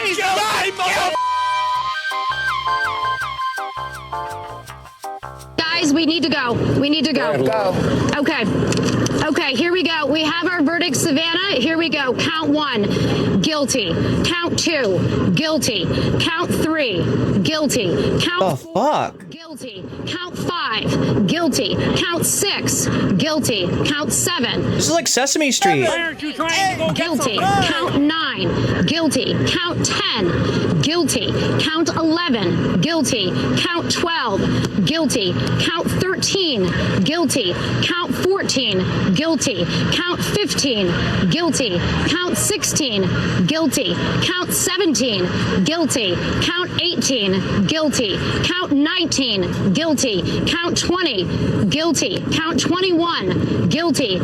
He's not guilty. Guys, we need to go. We need to go. Go. Okay. Okay, here we go. We have our verdict, Savannah. Here we go. Count 1, guilty. Count 2, guilty. Count 3, guilty. Count 4, guilty. Count 5, guilty. Count 6, guilty. Count 7. This is like Sesame Street. Why aren't you trying to go Guilty. Count 9. Guilty. Count 10. Guilty. Count 11. Guilty. Count 12. Guilty. Count 13. Guilty. Count 14. Guilty. Count 15. Guilty. Count 16. Guilty. Count 17. Guilty. Count 18. Guilty. Count 19. Guilty. Count 20. Guilty. Count 21. Guilty.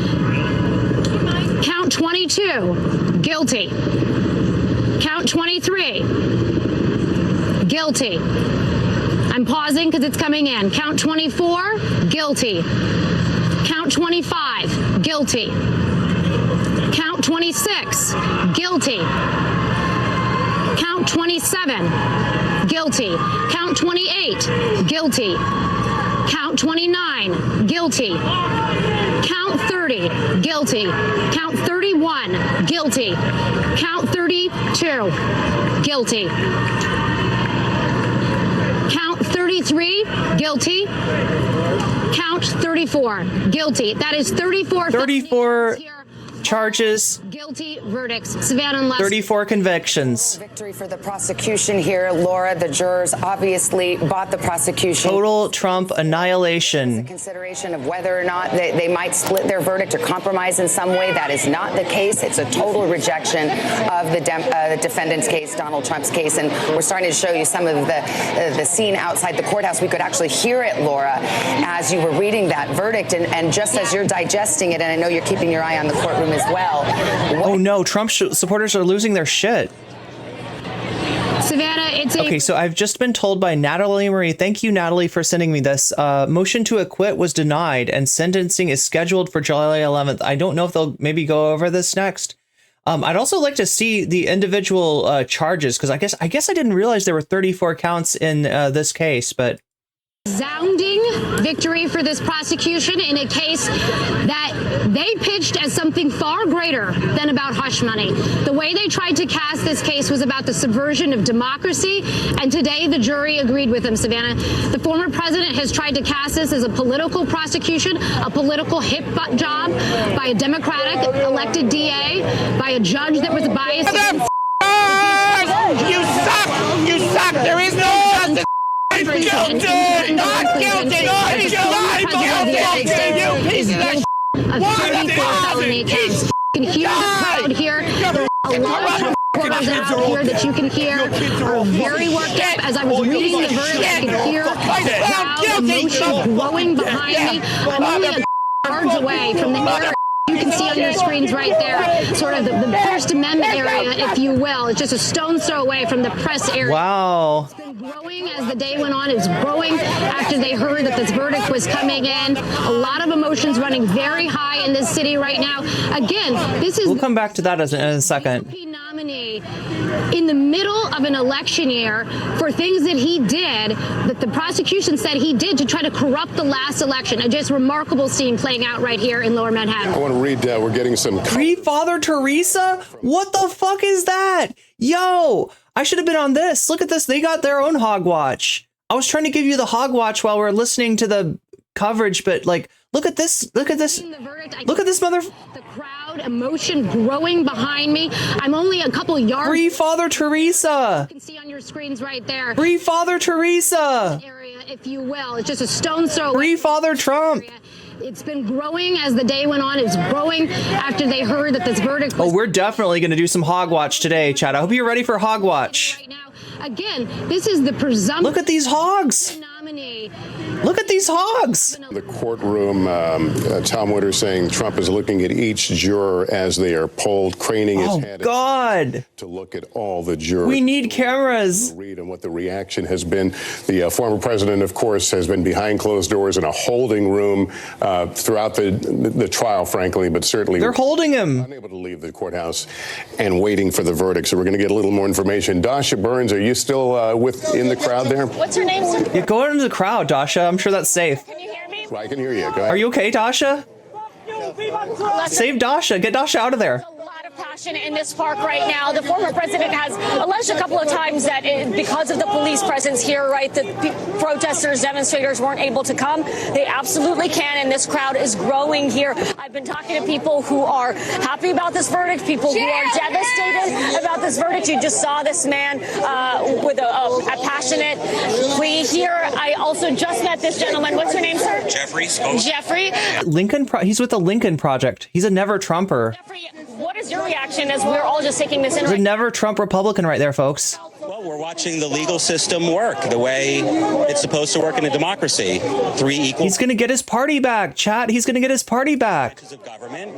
Count 22, guilty. Count 23, guilty. I'm pausing because it's coming in. Count 24, guilty. Count 25, guilty. Count 26, guilty. Count 27, guilty. Count 28, guilty. Count 29, guilty. Count 30, guilty. Count 31, guilty. Count 32, guilty. Count 33, guilty. Count 34, guilty. That is 34 charges, guilty verdicts. Savannah and Leslie. 34 convictions. Victory for the prosecution here. Laura, the jurors obviously bought the prosecution. Total Trump annihilation. Consideration of whether or not they might split their verdict or compromise in some way. That is not the case. It's a total rejection of the defendant's case, Donald Trump's case. And we're starting to show you some of the scene outside the courthouse. We could actually hear it, Laura, as you were reading that verdict. And just as you're digesting it, and I know you're keeping your eye on the courtroom as well. Oh no, Trump supporters are losing their shit. Savannah, it's okay, so I've just been told by Natalie Marie, thank you, Natalie, for sending me this. Motion to acquit was denied and sentencing is scheduled for July 11th. I don't know if they'll maybe go over this next. I'd also like to see the individual charges, because I guess I didn't realize there were 34 counts in this case, but resounding victory for this prosecution in a case that they pitched as something far greater than about hush money. The way they tried to cast this case was about the subversion of democracy, and today the jury agreed with them, Savannah. The former president has tried to cast this as a political prosecution, a political hit job by a Democratic elected DA, by a judge that was biased against. You suck! You suck! There is no justice! Guilty! Not guilty! Not guilty! You piece of shit! Of 34 felony counts. You can hear the crowd here. There are a lot of reporters out here that you can hear are very worked up. As I was reading the verdict, I could hear crowd emotion growing behind me. I'm only a yards away from the area. You can see on your screens right there, sort of the First Amendment area, if you will. It's just a stone's throw away from the press area. Wow. It's been growing as the day went on. It was growing after they heard that this verdict was coming in. A lot of emotions running very high in this city right now. Again, this is... We'll come back to that in a second. Nominee in the middle of an election year for things that he did, that the prosecution said he did to try to corrupt the last election. A just remarkable scene playing out right here in Lower Manhattan. I want to read, we're getting some... Free Father Teresa? What the fuck is that? Yo, I should have been on this. Look at this. They got their own Hogwatch. I was trying to give you the Hogwatch while we're listening to the coverage, but like, look at this. Look at this. Look at this mother... The crowd, emotion growing behind me. I'm only a couple yards. Free Father Teresa. You can see on your screens right there. Free Father Teresa. Area, if you will. It's just a stone's throw. Free Father Trump. It's been growing as the day went on. It's growing after they heard that this verdict was... Oh, we're definitely going to do some Hogwatch today, Chad. I hope you're ready for Hogwatch. Right now. Again, this is the presumption. Look at these hogs. Nominee Look at these hogs. The courtroom, Tom Witter saying Trump is looking at each juror as they are polled, craning his head. Oh, God. To look at all the jurors. We need cameras. Read and what the reaction has been. The former president, of course, has been behind closed doors in a holding room throughout the trial, frankly, but certainly they're holding him. Unable to leave the courthouse and waiting for the verdict. So we're going to get a little more information. Dasha Burns, are you still in the crowd there? What's her name, sir? Yeah, go into the crowd, Dasha. I'm sure that's safe. Can you hear me? Well, I can hear you. Go ahead. Are you okay, Dasha? Save Dasha. Get Dasha out of there. Passion in this park right now. The former president has alleged a couple of times that because of the police presence here, right, the protesters, demonstrators weren't able to come. They absolutely can, and this crowd is growing here. I've been talking to people who are happy about this verdict, people who are devastated about this verdict. You just saw this man with a passionate plea here. I also just met this gentleman. What's your name, sir? Jeffrey. Jeffrey. He's with the Lincoln Project. He's a never Trumper. Jeffrey, what is your reaction as we're all just taking this in? He's a never Trump Republican right there, folks. Well, we're watching the legal system work the way it's supposed to work in a democracy. He's going to get his party back, chat. He's going to get his party back.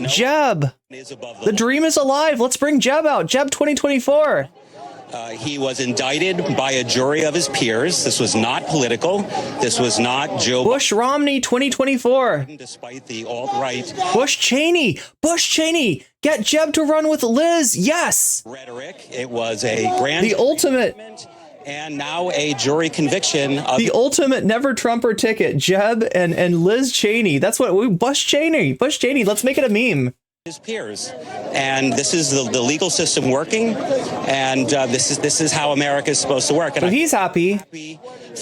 Jeb. The dream is alive. Let's bring Jeb out. Jeb 2024. He was indicted by a jury of his peers. This was not political. This was not Joe Bush Romney 2024. Despite the alt-right Bush Cheney. Get Jeb to run with Liz. Yes. Rhetoric. It was a grand. The ultimate. And now a jury conviction of the ultimate never Trumper ticket. Jeb and Liz Cheney. That's what we Bush Cheney. Let's make it a meme. His peers, and this is the legal system working, and this is how America is supposed to work. And so he's happy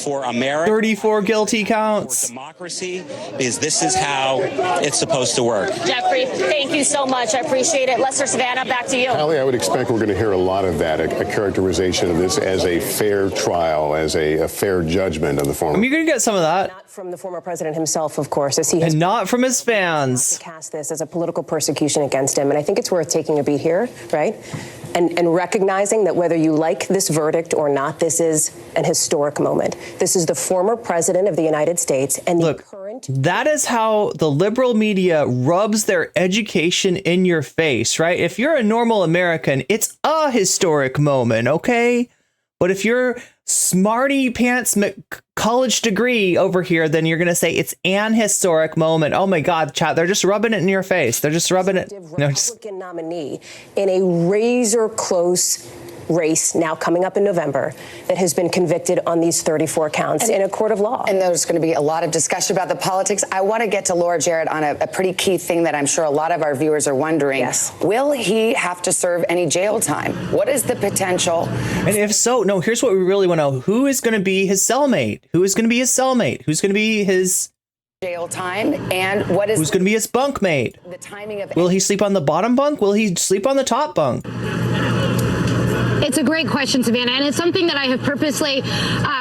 for America. 34 guilty counts. For democracy, because this is how it's supposed to work. Jeffrey, thank you so much. I appreciate it. Lester, Savannah, back to you. Ali, I would expect we're going to hear a lot of that, a characterization of this as a fair trial, as a fair judgment of the former. You're going to get some of that. Not from the former president himself, of course, as he has and not from his fans. Cast this as a political persecution against him. And I think it's worth taking a beat here, right? And recognizing that whether you like this verdict or not, this is an historic moment. This is the former president of the United States and the current. That is how the liberal media rubs their education in your face, right? If you're a normal American, it's a historic moment, okay? But if you're smarty pants college degree over here, then you're going to say it's an historic moment. Oh my God, chat. They're just rubbing it in your face. They're just rubbing it. Republican nominee in a razor close race now coming up in November that has been convicted on these 34 counts in a court of law. And there's going to be a lot of discussion about the politics. I want to get to Laura Jarrett on a pretty key thing that I'm sure a lot of our viewers are wondering. Yes. Will he have to serve any jail time? What is the potential? And if so, no, here's what we really want to know. Who is going to be his cellmate? Who's going to be his jail time? And who's going to be his bunkmate? The timing of. Will he sleep on the bottom bunk? Will he sleep on the top bunk? It's a great question, Savannah, and it's something that I have purposely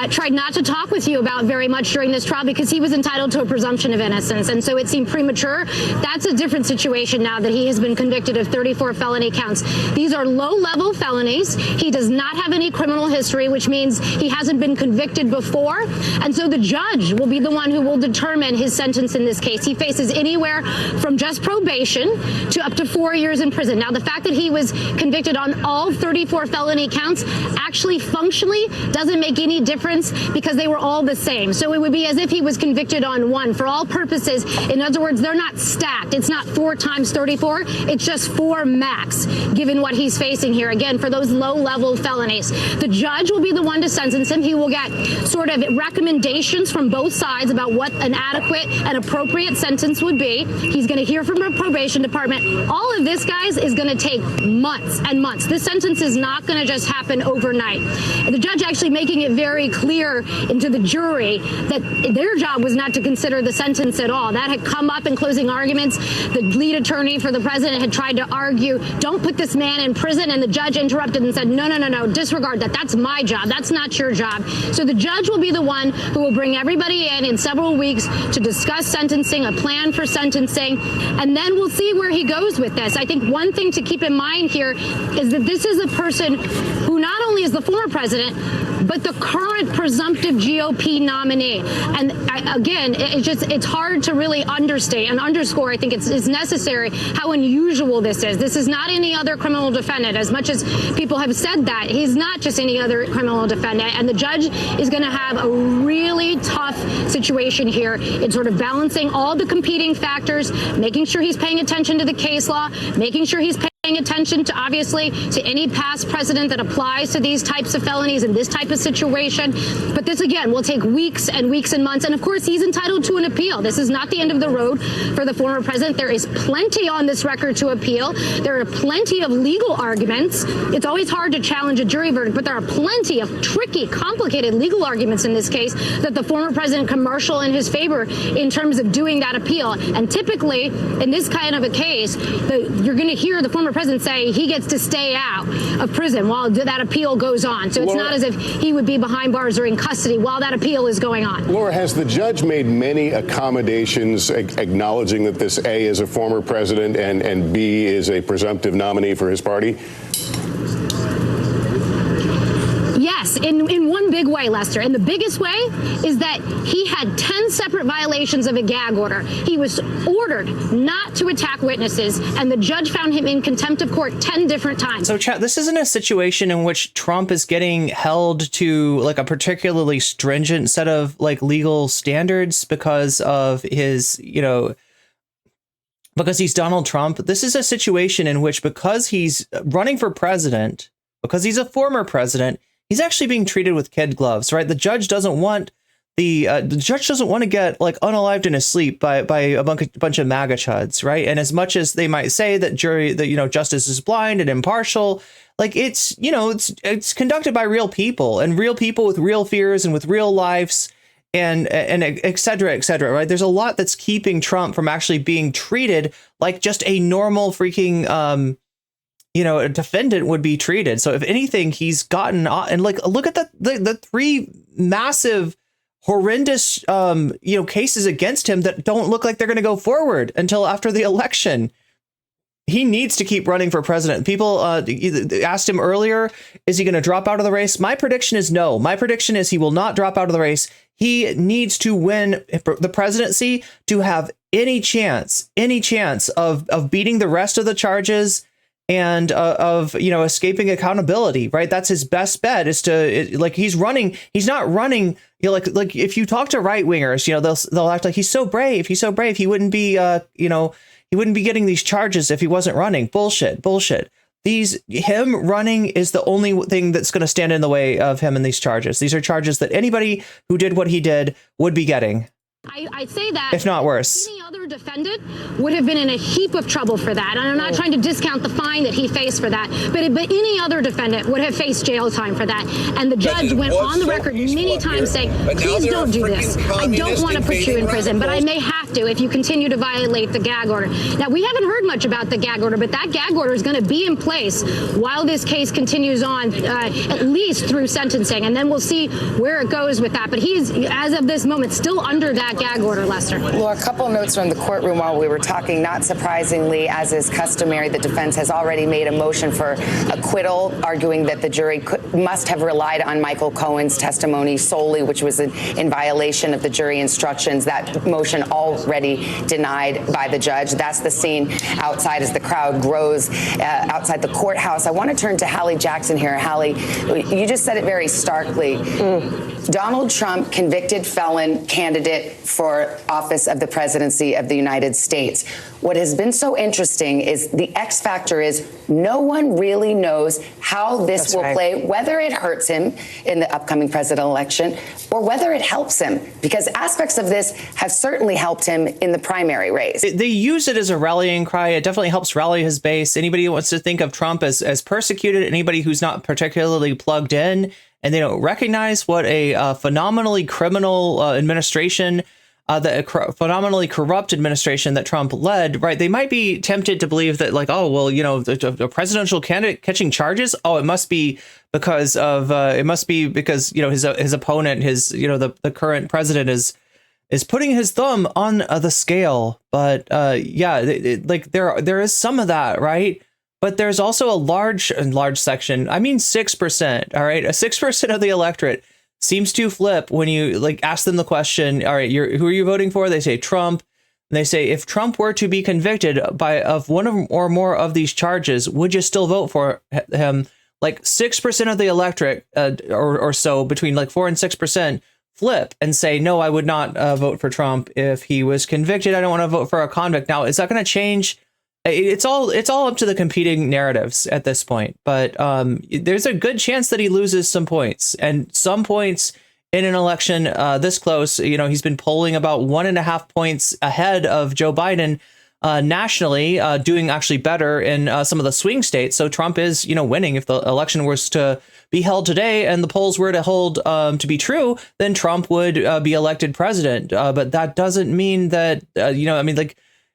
tried not to talk with you about very much during this trial because he was entitled to a presumption of innocence, and so it seemed premature. That's a different situation now that he has been convicted of 34 felony counts. These are low-level felonies. He does not have any criminal history, which means he hasn't been convicted before, and so the judge will be the one who will determine his sentence in this case. He faces anywhere from just probation to up to 4 years in prison. Now, the fact that he was convicted on all 34 felony counts actually functionally doesn't make any difference because they were all the same. So it would be as if he was convicted on one for all purposes. In other words, they're not stacked. It's not 4 times 34. It's just 4 max, given what he's facing here. Again, for those low-level felonies. The judge will be the one to sentence him. He will get sort of recommendations from both sides about what an adequate and appropriate sentence would be. He's going to hear from the probation department. All of this, guys, is going to take months and months. This sentence is not going to just happen overnight. The judge actually making it very clear into the jury that their job was not to consider the sentence at all. That had come up in closing arguments. The lead attorney for the president had tried to argue, don't put this man in prison, and the judge interrupted and said, no, disregard that. That's my job. That's not your job. So the judge will be the one who will bring everybody in several weeks to discuss sentencing, a plan for sentencing, and then we'll see where he goes with this. I think one thing to keep in mind here is that this is a person who not only is the former president, but the current presumptive GOP nominee. And again, it's hard to really understate and underscore. I think it's necessary how unusual this is. This is not any other criminal defendant. As much as people have said that, he's not just any other criminal defendant. And the judge is going to have a really tough situation here in sort of balancing all the competing factors, making sure he's paying attention to the case law, making sure he's paying attention to, obviously, to any past precedent that applies to these types of felonies in this type of situation. But this, again, will take weeks and weeks and months. And of course, he's entitled to an appeal. This is not the end of the road for the former president. There is plenty on this record to appeal. There are plenty of legal arguments. It's always hard to challenge a jury verdict, but there are plenty of tricky, complicated legal arguments in this case that the former president can marshal in his favor in terms of doing that appeal. And typically, in this kind of a case, you're going to hear the former president say he gets to stay out of prison while that appeal goes on. So it's not as if he would be behind bars or in custody while that appeal is going on. Laura, has the judge made many accommodations acknowledging that this A is a former president and B is a presumptive nominee for his party? Yes, in one big way, Lester. And the biggest way is that he had 10 separate violations of a gag order. He was ordered not to attack witnesses, and the judge found him in contempt of court 10 different times. So, chat, this isn't a situation in which Trump is getting held to like a particularly stringent set of like legal standards because of his, because he's Donald Trump. This is a situation in which, because he's running for president, because he's a former president, he's actually being treated with kid gloves, right? The judge doesn't want to get like unalived in his sleep by a bunch of MAGA chuds, right? And as much as they might say that justice is blind and impartial, like it's conducted by real people with real fears and with real lives and et cetera, right? There's a lot that's keeping Trump from actually being treated like just a normal freaking a defendant would be treated. So if anything, he's gotten, and like, look at the three massive, horrendous, cases against him that don't look like they're going to go forward until after the election. He needs to keep running for president. People asked him earlier, is he going to drop out of the race? My prediction is no. My prediction is he will not drop out of the race. He needs to win the presidency to have any chance of beating the rest of the charges and of escaping accountability, right? That's his best bet, is to he's not running, like if you talk to right wingers, they'll act like he's so brave, he wouldn't be he wouldn't be getting these charges if he wasn't running. Bullshit. Him running is the only thing that's going to stand in the way of him in these charges. These are charges that anybody who did what he did would be getting. I say that, if not worse. Any other defendant would have been in a heap of trouble for that. And I'm not trying to discount the fine that he faced for that, but any other defendant would have faced jail time for that. And the judge went on the record many times saying, please don't do this. I don't want to put you in prison, but I may have to if you continue to violate the gag order. Now, we haven't heard much about the gag order, but that gag order is going to be in place while this case continues on, at least through sentencing. And then we'll see where it goes with that. But he's, as of this moment, still under that gag order, Lester. Well, a couple notes from the courtroom while we were talking. Not surprisingly, as is customary, the defense has already made a motion for acquittal, arguing that the jury must have relied on Michael Cohen's testimony solely, which was in violation of the jury instructions. That motion already denied by the judge. That's the scene outside as the crowd grows outside the courthouse. I want to turn to Hallie Jackson here. Hallie, you just said it very starkly. Donald Trump, convicted felon candidate for office of the presidency of the United States. What has been so interesting is the X factor is no one really knows how this will play, whether it hurts him in the upcoming presidential election or whether it helps him, because aspects of this have certainly helped him in the primary race. They use it as a rallying cry. It definitely helps rally his base. Anybody who wants to think of Trump as persecuted, anybody who's not particularly plugged in, and they don't recognize what a phenomenally criminal administration, phenomenally corrupt administration that Trump led, right? They might be tempted to believe that, like, oh, well, the presidential candidate catching charges. Oh, it must be because his opponent, the current president is putting his thumb on the scale. But there is some of that, right? But there's also a large section. I mean, 6%. All right. 6% of the electorate seems to flip when you like ask them the question. All right, who are you voting for? They say Trump. And they say, if Trump were to be convicted of one or more of these charges, would you still vote for him? Like 6% of the electorate or so, between like 4 and 6%, flip and say, no, I would not vote for Trump if he was convicted. I don't want to vote for a convict. Now, is that going to change? It's all up to the competing narratives at this point. But there's a good chance that he loses some points, and some points in an election this close. You know, he's been polling about 1.5 points ahead of Joe Biden nationally, doing actually better in some of the swing states. So Trump is, winning. If the election was to be held today and the polls were to hold to be true, then Trump would be elected president. But that doesn't mean that,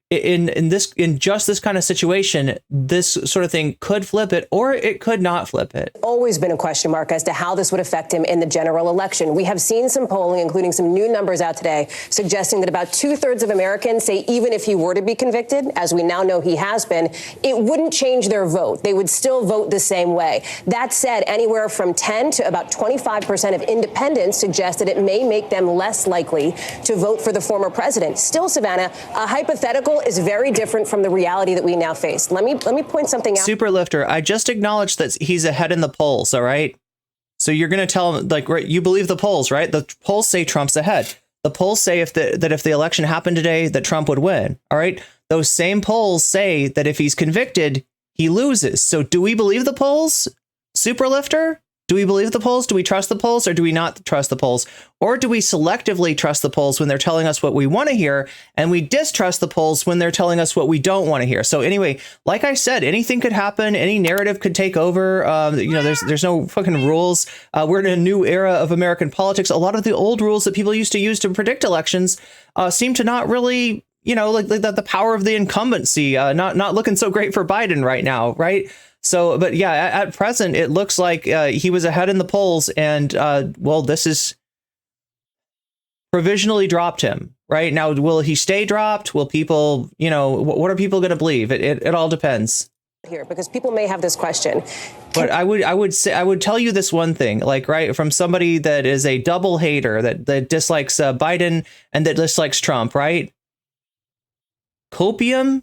in just this kind of situation, this sort of thing could flip it, or it could not flip it. Always been a question mark as to how this would affect him in the general election. We have seen some polling, including some new numbers out today, suggesting that about 2/3 of Americans say even if he were to be convicted, as we now know he has been, it wouldn't change their vote. They would still vote the same way. That said, anywhere from 10 to about 25% of independents suggest that it may make them less likely to vote for the former president. Still, Savannah, a hypothetical is very different from the reality that we now face. Let me point something out. Superlifter, I just acknowledged that he's ahead in the polls, all right? So you're going to tell him, like, right, you believe the polls, right? The polls say Trump's ahead. The polls say that if the election happened today, that Trump would win, all right? Those same polls say that if he's convicted, he loses. So do we believe the polls, Superlifter? Do we believe the polls? Do we trust the polls, or do we not trust the polls? Or do we selectively trust the polls when they're telling us what we want to hear, and we distrust the polls when they're telling us what we don't want to hear? So anyway, like I said, anything could happen. Any narrative could take over. There's no fucking rules. We're in a new era of American politics. A lot of the old rules that people used to use to predict elections seem to not really, like the power of the incumbency, not looking so great for Biden right now, right? So, but yeah, at present, it looks like he was ahead in the polls, and this is provisionally dropped him right now. Will he stay dropped? Will people, what are people going to believe? It all depends here, because people may have this question. But I would tell you this one thing, like, right, from somebody that is a double hater that dislikes Biden and that dislikes Trump, right? Copium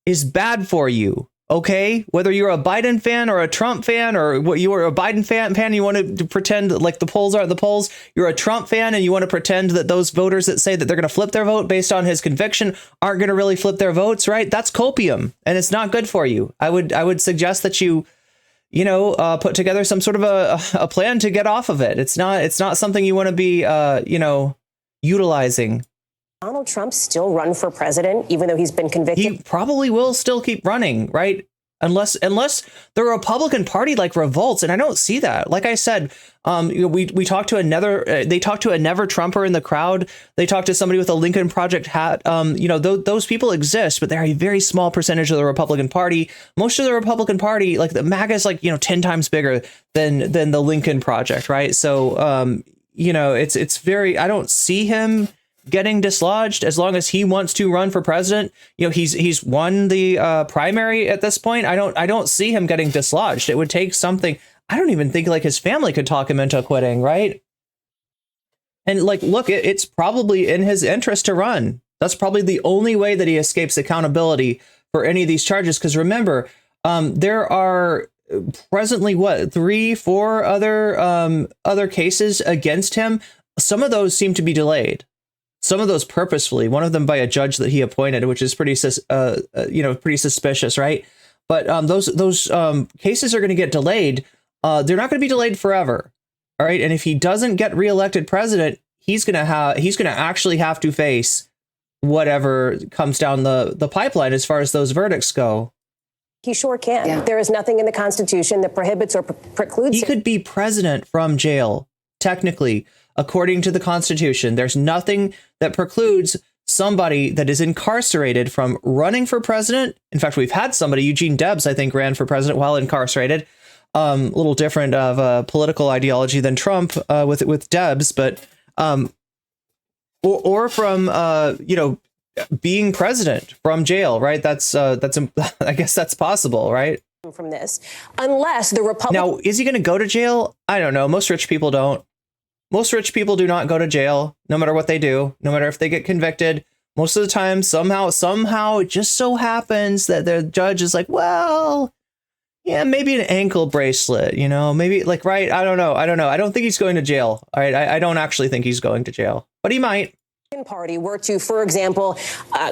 is bad for you. OK, whether you're a Biden fan or a Trump fan, or what, you are a Biden fan, you want to pretend like the polls aren't the polls. You're a Trump fan and you want to pretend that those voters that say that they're going to flip their vote based on his conviction aren't going to really flip their votes. Right. That's copium, and it's not good for you. I would suggest that you put together some sort of a plan to get off of it. It's not something you want to be, utilizing. Donald Trump still run for president, even though he's been convicted? He probably will still keep running, right? Unless the Republican Party like revolts, and I don't see that. Like I said, we talked to they talked to a never Trumper in the crowd. They talked to somebody with a Lincoln Project hat. Those people exist, but they're a very small percentage of the Republican Party. Most of the Republican Party, like the MAGA, is like 10 times bigger than the Lincoln Project, right? So it's very. I don't see him getting dislodged as long as he wants to run for president. He's won the primary at this point. I don't see him getting dislodged. It would take something. I don't even think like his family could talk him into quitting, right? And like, look, it's probably in his interest to run. That's probably the only way that he escapes accountability for any of these charges. Because remember, there are presently 3-4 other cases against him. Some of those seem to be delayed. Some of those purposefully, one of them by a judge that he appointed, which is pretty suspicious, right? But those cases are going to get delayed. They're not going to be delayed forever, all right? And if he doesn't get reelected president, he's going to actually have to face whatever comes down the pipeline as far as those verdicts go. He sure can. Yeah. There is nothing in the Constitution that prohibits or precludes. He could be president from jail, technically. According to the Constitution, there's nothing that precludes somebody that is incarcerated from running for president. In fact, we've had somebody, Eugene Debs, I think, ran for president while incarcerated. A little different of a political ideology than Trump with Debs, but or from being president from jail, right? That's I guess that's possible, right? From this, unless the Republican. Now, is he going to go to jail? I don't know. Most rich people don't. Most rich people do not go to jail, no matter what they do, no matter if they get convicted. Most of the time, somehow, it just so happens that the judge is like, well, yeah, maybe an ankle bracelet, you know, maybe like, right. I don't know. I don't think he's going to jail. All right. I don't actually think he's going to jail, but he might. Party were to, for example,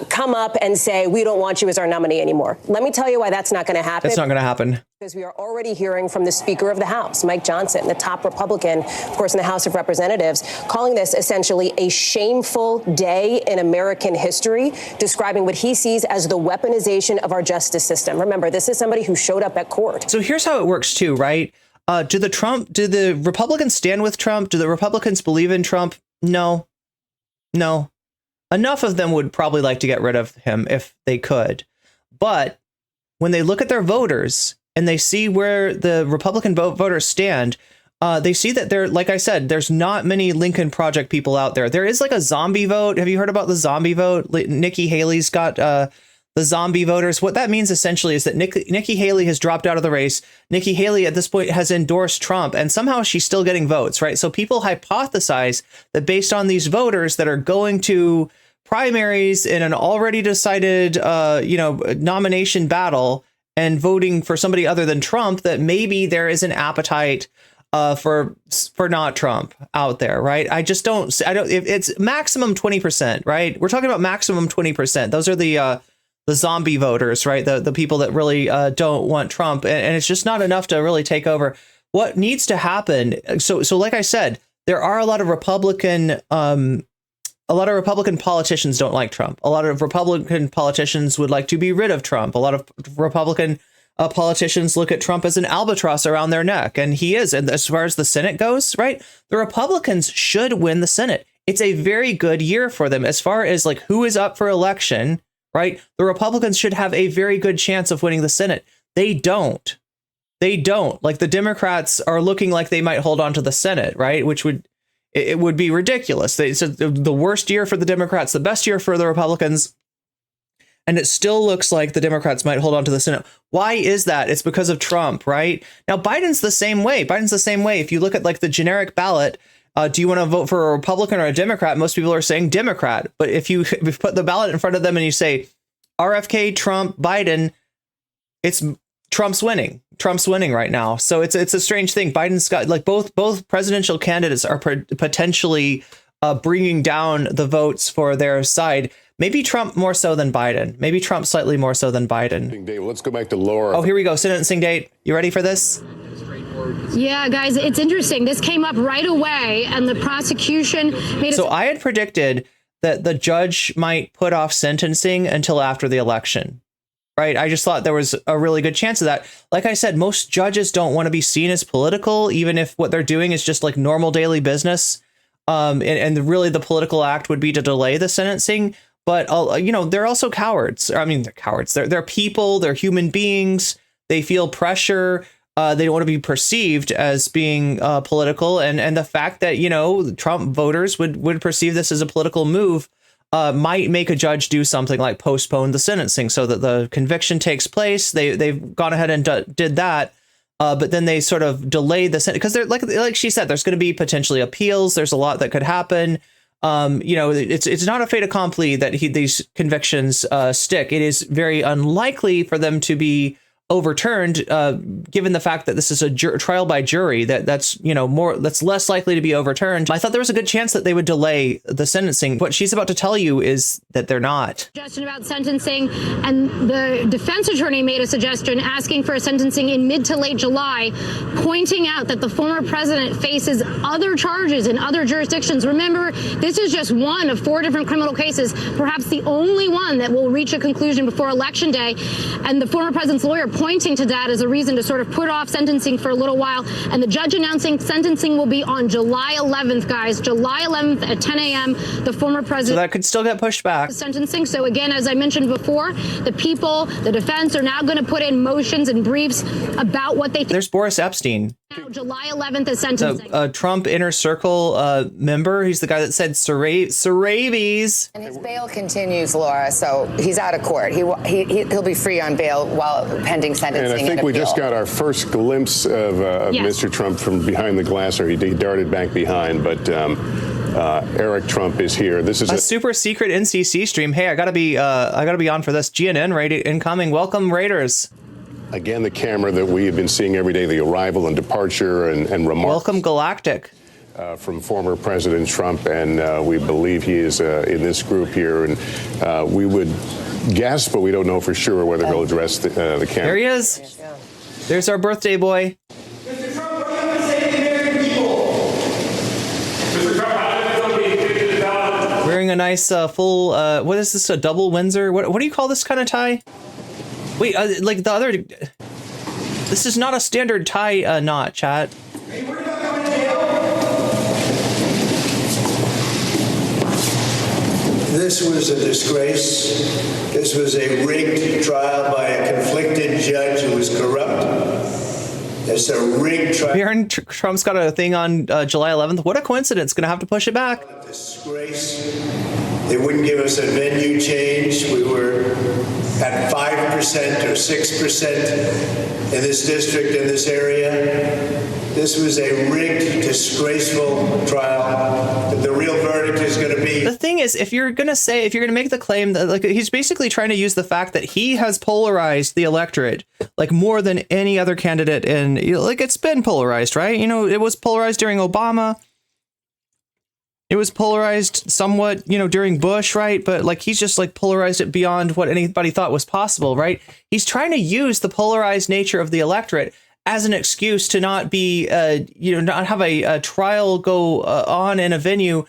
come up and say, we don't want you as our nominee anymore. Let me tell you why that's not going to happen. It's not going to happen. Because we are already hearing from the Speaker of the House, Mike Johnson, the top Republican, of course, in the House of Representatives, calling this essentially a shameful day in American history, describing what he sees as the weaponization of our justice system. Remember, this is somebody who showed up at court. So here's how it works, too, right? Do the Republicans stand with Trump? Do the Republicans believe in Trump? No. No, enough of them would probably like to get rid of him if they could. But when they look at their voters and they see where the Republican voters stand, they see that like I said, there's not many Lincoln Project people out there. There is like a zombie vote. Have you heard about the zombie vote? Nikki Haley's got the zombie voters. What that means essentially is that Nikki Haley has dropped out of the race. Nikki Haley at this point has endorsed Trump, and somehow she's still getting votes, right? So people hypothesize that based on these voters that are going to primaries in an already decided, nomination battle and voting for somebody other than Trump, that maybe there is an appetite for not Trump out there, right? I don't, it's maximum 20%, right? We're talking about maximum 20%. Those are the zombie voters, right? The people that really don't want Trump. And it's just not enough to really take over. What needs to happen? So like I said, there are a lot of Republican politicians don't like Trump. A lot of Republican politicians would like to be rid of Trump. A lot of Republican politicians look at Trump as an albatross around their neck. And he is. And as far as the Senate goes, right, the Republicans should win the Senate. It's a very good year for them as far as like who is up for election. Right. The Republicans should have a very good chance of winning the Senate. They don't. Like the Democrats are looking like they might hold on to the Senate. Right. Which would be ridiculous. It's the worst year for the Democrats, the best year for the Republicans. And it still looks like the Democrats might hold on to the Senate. Why is that? It's because of Trump. Right now, Biden's the same way. If you look at like the generic ballot, do you want to vote for a Republican or a Democrat? Most people are saying Democrat. But if you put the ballot in front of them and you say RFK, Trump, Biden, it's Trump's winning. Trump's winning right now. So it's a strange thing. Biden's got like both presidential candidates are potentially bringing down the votes for their side. Maybe Trump more so than Biden. Maybe Trump slightly more so than Biden. Dave, let's go back to Laura. Oh, here we go. Sentencing date. You ready for this? Yeah, guys, it's interesting. This came up right away, and the prosecution made So I had predicted that the judge might put off sentencing until after the election, right? I just thought there was a really good chance of that. Like I said, most judges don't want to be seen as political, even if what they're doing is just like normal daily business. And really the political act would be to delay the sentencing. But, they're also cowards. I mean, they're cowards. They're people. They're human beings. They feel pressure. They don't want to be perceived as being political. And the fact that, Trump voters would perceive this as a political move might make a judge do something like postpone the sentencing so that the conviction takes place. They've gone ahead and did that. But then they sort of delayed the sentence because they're like she said, there's going to be potentially appeals. There's a lot that could happen. It's not a fait accompli that these convictions stick. It is very unlikely for them to be overturned, given the fact that this is a trial by jury, that's less likely to be overturned. I thought there was a good chance that they would delay the sentencing. What she's about to tell you is that they're not. Suggestion about sentencing, and the defense attorney made a suggestion asking for a sentencing in mid to late July, pointing out that the former president faces other charges in other jurisdictions. Remember, this is just one of 4 different criminal cases, perhaps the only one that will reach a conclusion before Election Day. And the former president's lawyer pointing to that as a reason to sort of put off sentencing for a little while. And the judge announcing sentencing will be on July 11th, guys. July 11th at 10 a.m. The former president. So that could still get pushed back. Sentencing. So again, as I mentioned before, the defense are now going to put in motions and briefs about what they think. There's Boris Epstein. July 11th is sentencing. A Trump inner circle member. He's the guy that said Sarabies. And his bail continues, Laura, so he's out of court. He'll be free on bail while pending sentencing. And I think we just got our first glimpse of Yes. Mr. Trump from behind the glass, or he darted back behind, but Eric Trump is here. This is a super secret NCC stream. Hey, I gotta be on for this. GNN raid incoming. Welcome, Raiders. Again, the camera that we have been seeing every day, the arrival and departure and remarks. Welcome, Galactic. From former President Trump, and we believe he is in this group here, and we would guess, but we don't know for sure whether he'll address the camera. There he is. There's our birthday boy. Mr. Trump, what do you have to say to the American people? Mr. Trump, how do you feel being evicted about? Wearing a nice full, what is this, a double Windsor? What do you call this kind of tie? Wait, like the other, this is not a standard tie knot, chat. Hey, we're not going to jail. This was a disgrace. This was a rigged trial by a conflicted judge who was corrupt. It's a rigged trial. Aaron Trump's got a thing on July 11th. What a coincidence. Gonna have to push it back. A disgrace. They wouldn't give us a venue change. We were at 5% or 6% in this district, in this area. This was a rigged, disgraceful trial. But the real verdict is going to be. The thing is, if you're going to make the claim that, like, he's basically trying to use the fact that he has polarized the electorate, like, more than any other candidate in, you know, like, it's been polarized, right? You know, it was polarized during Obama. It was polarized somewhat, you know, during Bush, right? But like, he's just like polarized it beyond what anybody thought was possible, right? He's trying to use the polarized nature of the electorate as an excuse to not be, you know, not have a trial go on in a venue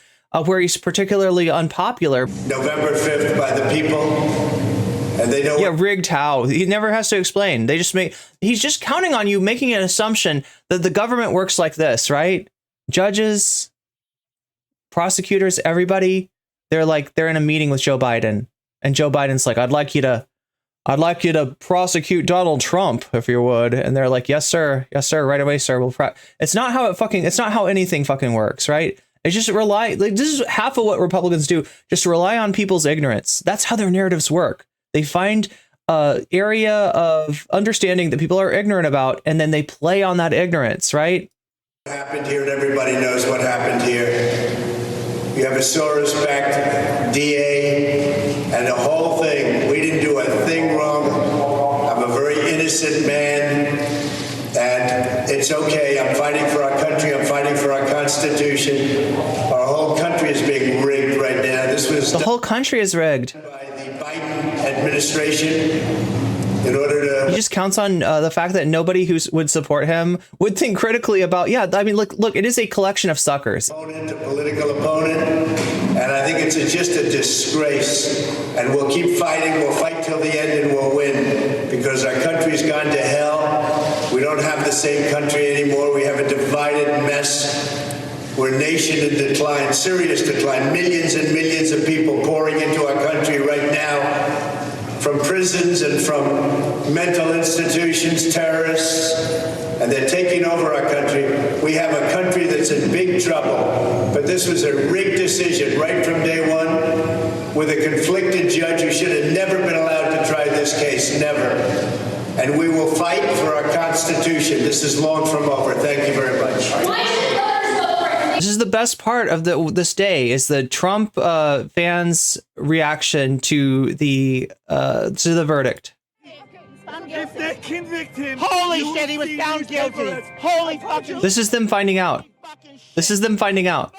where he's particularly unpopular. November 5th by the people. And they know. Yeah, rigged how? He never has to explain. They just he's just counting on you making an assumption that the government works like this, right? Judges, prosecutors, everybody, they're in a meeting with Joe Biden, and Joe Biden's like, I'd like you to prosecute Donald Trump if you would, and they're like, yes sir, right away sir. It's not how anything fucking works, right? It's just this is half of what Republicans do, just rely on people's ignorance. That's how their narratives work. They find area of understanding that people are ignorant about, and then they play on that ignorance, right? What happened here, and everybody knows what happened here. You have a Soros-backed DA and the whole thing. We didn't do a thing wrong. I'm a very innocent man, and it's okay. I'm fighting for our country. I'm fighting for our Constitution. Our whole country is being rigged right now. The whole country is rigged. By the Biden administration. In order to, he just counts on the fact that nobody who would support him would think critically about. Yeah, I mean, look, it is a collection of suckers. A political opponent, and I think it's just a disgrace. And we'll keep fighting. We'll fight till the end, and we'll win because our country's gone to hell. We don't have the same country anymore. We have a divided mess. We're a nation in decline, serious decline. Millions and millions of people pouring into our country right now. From prisons and from mental institutions, terrorists, and they're taking over our country. We have a country that's in big trouble. But this was a rigged decision right from day one with a conflicted judge who should have never been allowed to try this case, never. And we will fight for our Constitution. This is long from over. Thank you very much. This is the best part of this day, is the Trump fans' reaction to the verdict. If they convict him, holy shit, he was found guilty. Holy fucking. This is them finding out. This is them finding out.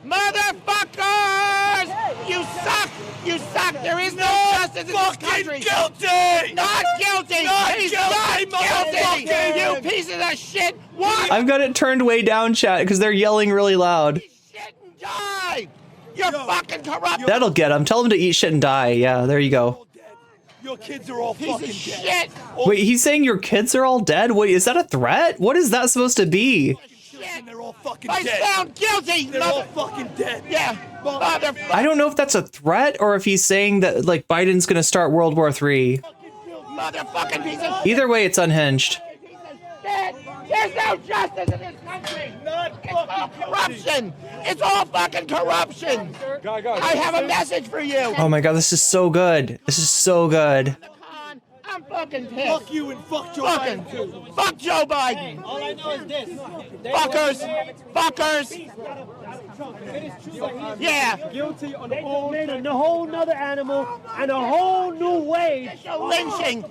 Motherfuckers! You suck! You suck! There is no justice in this country! Guilty! Not guilty! He's not guilty! You pieces of shit! What? I've got it turned way down, chat, because they're yelling really loud. Shit and die! You're fucking corrupt! That'll get them. Tell them to eat shit and die. Yeah, there you go. Your kids are all fucking dead. Shit! Wait, he's saying your kids are all dead? Wait, is that a threat? What is that supposed to be? They're all fucking dead. I found guilty! They're all fucking dead. Yeah. I don't know if that's a threat or if he's saying that, like, Biden's gonna start World War III. Motherfucking piece of Either way, it's unhinged. There's no justice in this country. It's all corruption. It's all fucking corruption. I have a message for you. Oh my god, this is so good. This is so good. I'm fucking pissed. Fuck you and fuck Joe Biden too. Fuck Joe Biden. All I know is this. Fuckers. Yeah. Guilty on a whole nother animal and a whole new way. It's a lynching.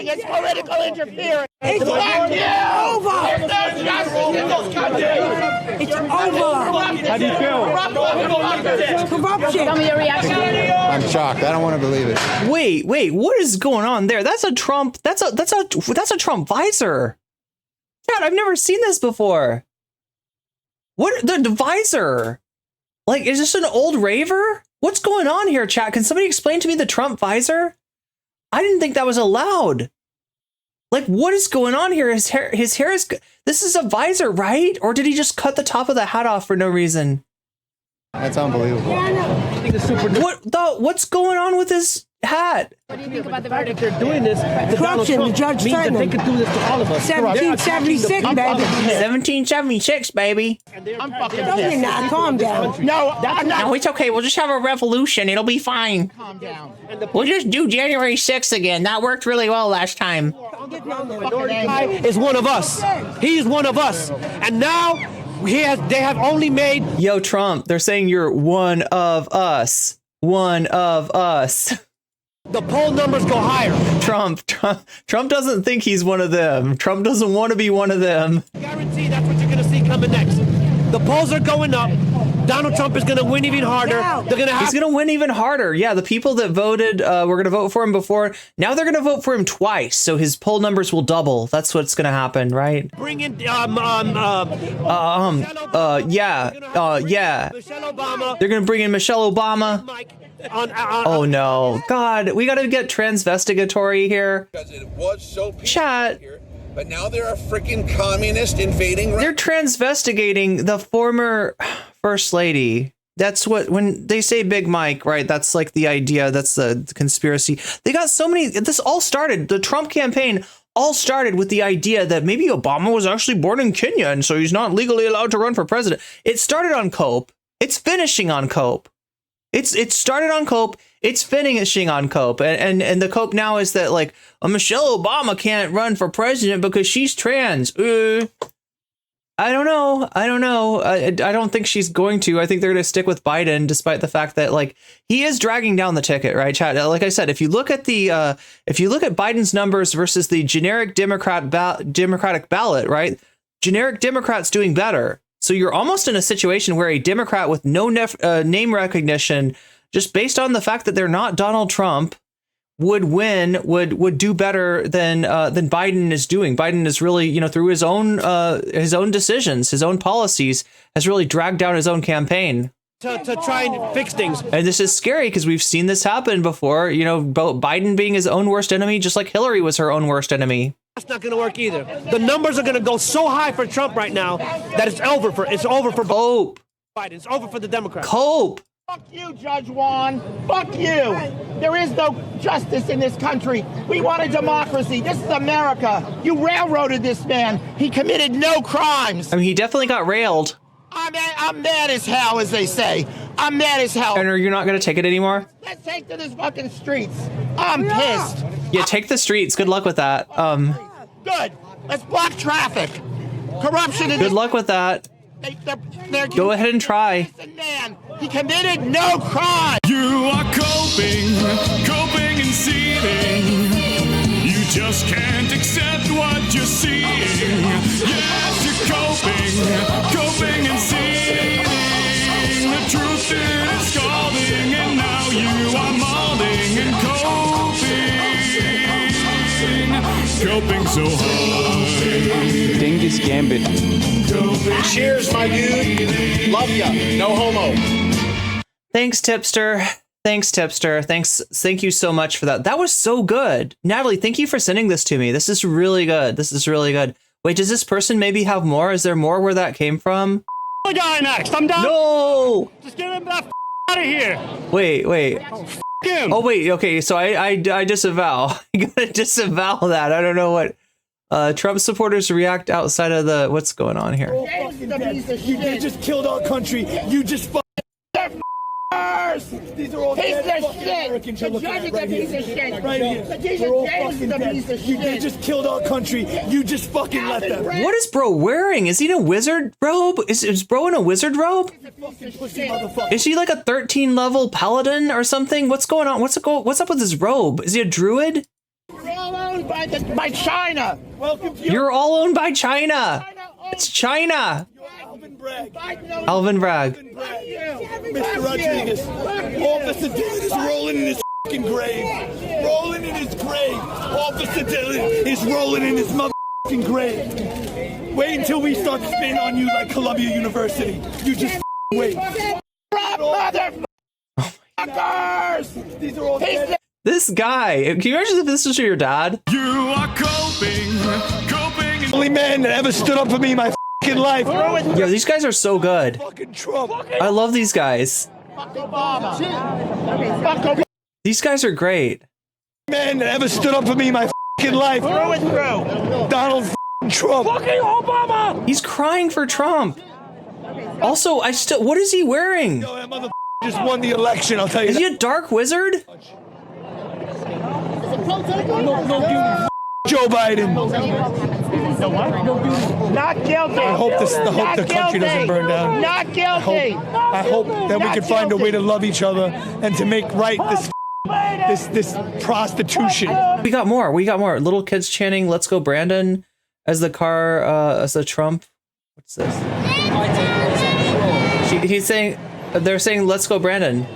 It's political interference. It's Fuck you. over. There's no justice in this country. It's over. How do you feel? Corruption. Tell me your reaction. I'm shocked. I don't want to believe it. Wait, what is going on there? That's a Trump. That's a Trump visor. God, I've never seen this before. What the visor? Like, is this an old raver? What's going on here, chat? Can somebody explain to me the Trump visor? I didn't think that was allowed. Like, what is going on here? His hair is. This is a visor, right? Or did he just cut the top of the hat off for no reason? That's unbelievable. What's going on with his hat? What do you think about the fact verdict? that they're doing this to Donald Trump means that they could do this to all of us. 1776, baby. 1776, baby. I'm fucking No, pissed. you're not. Calm down. No, I'm not. No, it's okay. We'll just have a revolution. It'll be fine. Calm down. We'll just do January 6th again. That worked really well last time. Is one of us. He's one of us. And now they have only made. Yo, Trump, they're saying you're one of us. One of us. The poll numbers go higher. Trump doesn't think he's one of them. Trump doesn't want to be one of them. Guarantee that's what you're going to see coming next. The polls are going up. Donald Trump is going to win even harder. He's going to win even harder. Yeah, the people that voted were going to vote for him before. Now they're going to vote for him twice, so his poll numbers will double. That's what's going to happen, right? Bring in yeah. Michelle Obama. They're going to bring in Michelle Obama. Oh no, God, we got to get transvestigatory here. Because it was so chat. Here, but now they're a freaking communist invading. They're transvestigating the former first lady. That's what, when they say Big Mike, right? That's like the idea. That's the conspiracy. They got so many. This all started. The Trump campaign all started with the idea that maybe Obama was actually born in Kenya, and so he's not legally allowed to run for president. It started on Cope. It's finishing on Cope. It started on Cope. It's finishing on Cope. And the Cope now is that, like, Michelle Obama can't run for president because she's trans. I don't know. I don't think she's going to. I think they're going to stick with Biden, despite the fact that, like, he is dragging down the ticket, right, chat? Like I said, if you look at Biden's numbers versus the generic Democratic ballot, right? Generic Democrat's doing better. So you're almost in a situation where a Democrat with no name recognition, just based on the fact that they're not Donald Trump, would win, would do better than Biden is doing. Biden is really, through his own decisions, his own policies, has really dragged down his own campaign to try and fix things. And this is scary because we've seen this happen before. Biden being his own worst enemy, just like Hillary was her own worst enemy. That's not going to work either. The numbers are going to go so high for Trump right now that it's over for Cope. Biden. It's over for the Democrats. Cope. Fuck you, Judge Juan. Fuck you. There is no justice in this country. We want a democracy. This is America. You railroaded this man. He committed no crimes. I mean, he definitely got railed. I'm mad as hell, as they say. I'm mad as hell. And you're not going to take it anymore? Let's take to the fucking streets. I'm pissed. Yeah, take the streets. Good luck with that. Good. Let's block traffic. Corruption. Good luck with that. Go ahead and try. Man, he committed no crime. You are coping and seething. You just can't accept what you're seeing. Yes, you're coping and seething. The truth is scalding, and now you are molding and coping so hard. Dingus Gambit. Cheers, my dude. Love ya. No homo. Thanks, Tipster. Thank you so much for that. That was so good. Natalie, thank you for sending this to me. This is really good. Wait, does this person maybe have more? Is there more where that came from? The guy next. I'm done. No. Just get him the out of here. Wait. Him. Oh, wait. Okay, so I disavow. I gotta disavow that. I don't know what. Trump supporters react outside of the. What's going on here? You just killed our country. You just These are all dead fucking Americans you're looking at right here. Right here. They're all fucking dead. You just killed our country. You just fucking let them. What is bro wearing? Is he in a wizard robe? Is bro in a wizard robe? Is he like a 13 level paladin or something? What's going on? What's up with his robe? Is he a druid? We're all owned by China. You're all owned by China. It's China. Alvin Bragg. Mr. Rodriguez. Officer Dillon is rolling in his fucking grave. Rolling in his grave. Officer Dillon is rolling in his motherfucking grave. Wait until we start to spin on you like Columbia University. You just wait. These are all dead. This guy. Can you imagine if this was your dad? You are coping. Only man that ever stood up for me in my fucking life. Yo, these guys are so good. Fucking Trump. I love these guys. These guys are great. Man that ever stood up for me in my fucking life. Donald Trump. Fucking Obama. He's crying for Trump. Also, what is he wearing? Yo, that mother just won the election, I'll tell you. Is he a dark wizard? Joe Biden. Not guilty. I hope the country doesn't burn down. Not guilty. I hope that we can find a way to love each other and to make right this prostitution. We got more. Little kids chanting "Let's go, Brandon" as the car, as the Trump. What's this? They're saying "Let's go, Brandon."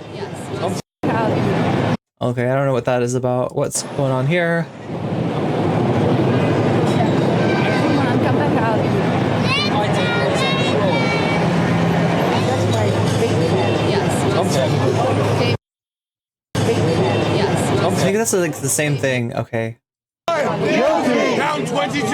Okay, I don't know what that is about. What's going on here? I think that's like the same thing. Okay. Guilty. Count 22.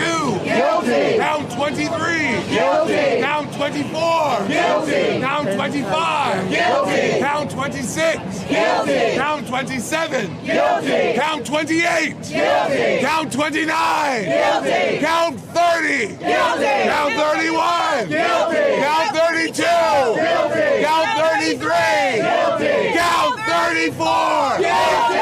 Guilty. Count 23. Guilty. Count 24. Guilty. Count 25. Guilty. Count 26. Guilty. Count 27. Guilty. Count 28. Guilty. Count 29. Guilty. Count 30. Guilty. Count 31. Guilty. Count 32. Guilty. Count 33. Guilty. Count 34. Guilty.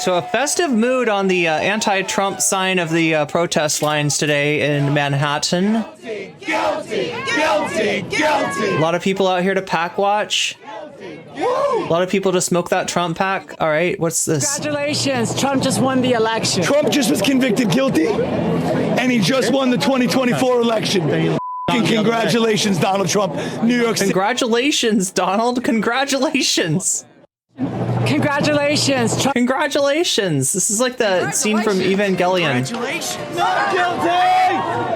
So a festive mood on the anti-Trump sign of the protest lines today in Manhattan. Guilty. Guilty. Guilty. A lot of people out here to pack watch. A lot of people to smoke that Trump pack. All right, what's this? Congratulations, Trump just won the election. Trump just was convicted guilty, and he just won the 2024 election. Congratulations, Donald Trump. New York City. Congratulations, Donald. Congratulations. Congratulations, Trump. Congratulations. This is like the scene from Evangelion. Congratulations. Not guilty.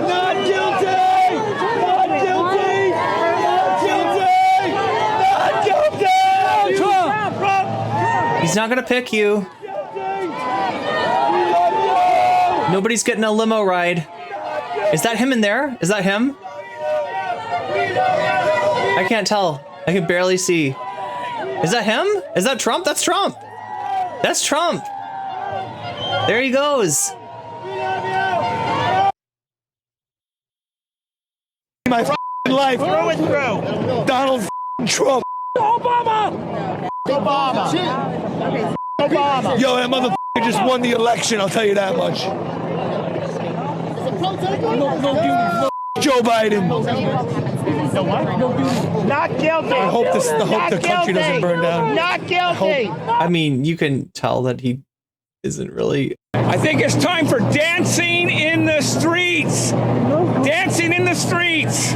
Not guilty. Not guilty. Not guilty. Not guilty. Trump. He's not gonna pick you. Nobody's getting a limo ride. Is that him in there? Is that him? I can't tell. I can barely see. Is that him? Is that Trump? That's Trump. That's Trump. There he goes. My life. Through and through. Donald Trump. Obama. Obama. Yo, that motherfucker just won the election, I'll tell you that much. Joe Biden. Not guilty. I hope the country doesn't burn down. Not guilty. I mean, you can tell that he isn't really. I think it's time for dancing in the streets. Dancing in the streets.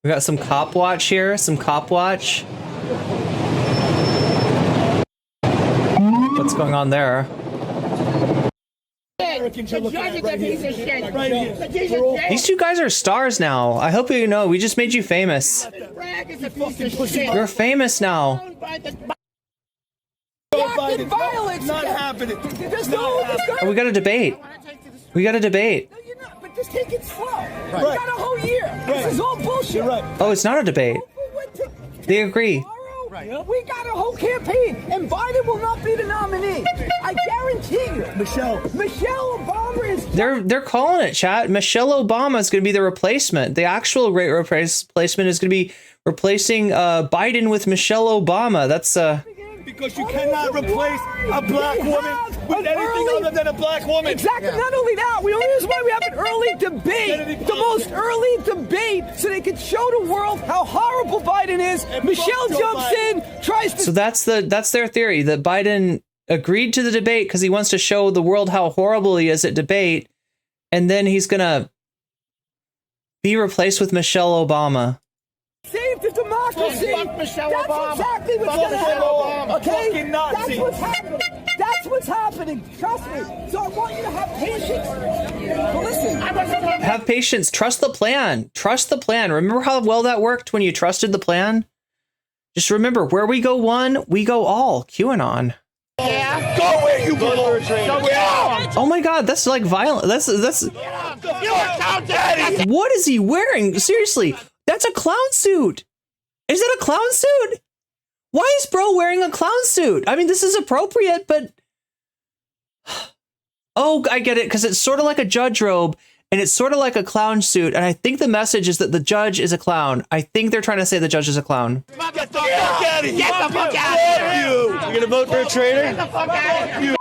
We got some cop watch here. Some cop watch. What's going on there? These two guys are stars now. I hope you know. We just made you famous. You're famous now. Violence not happening. Oh, we got a debate. We got a debate. No, you're not. But just take it slow. Right. We got a whole year. Right. This is all bullshit. Right. Oh, it's not a debate. They agree. Right. We got a whole campaign, and Biden will not be the nominee. I guarantee you. Michelle Obama is. They're calling it, chat. Michelle Obama is going to be the replacement. The actual great replacement is going to be replacing Biden with Michelle Obama. That's because you cannot replace a black woman with anything other than a black woman. Exactly. Yeah. Not only that, this is why we have an early debate, the most early debate, so they can show the world how horrible Biden is. And Michelle jumps in, tries to. So that's their theory, that Biden agreed to the debate because he wants to show the world how horrible he is at debate, and then he's gonna be replaced with Michelle Obama. Save the democracy. Fuck Michelle That's Obama. Exactly what's going to happen. Okay? That's what's happening. That's what's happening. Trust me. So I want you to have patience. But listen. Have patience. Trust the plan. Trust the plan. Remember how well that worked when you trusted the plan? Just remember, where we go one, we go all. QAnon. Yeah. Go where you belong. Oh my God, that's like violent. That's. What is he wearing? Seriously, that's a clown suit. Is that a clown suit? Why is bro wearing a clown suit? I mean, this is appropriate, but oh, I get it, because it's sort of like a judge robe and it's sort of like a clown suit. And I think the message is that the judge is a clown. I think they're trying to say the judge is a clown. Get the fuck out of here. Get the fuck out of here. You're gonna vote for a traitor? Get the fuck out of here.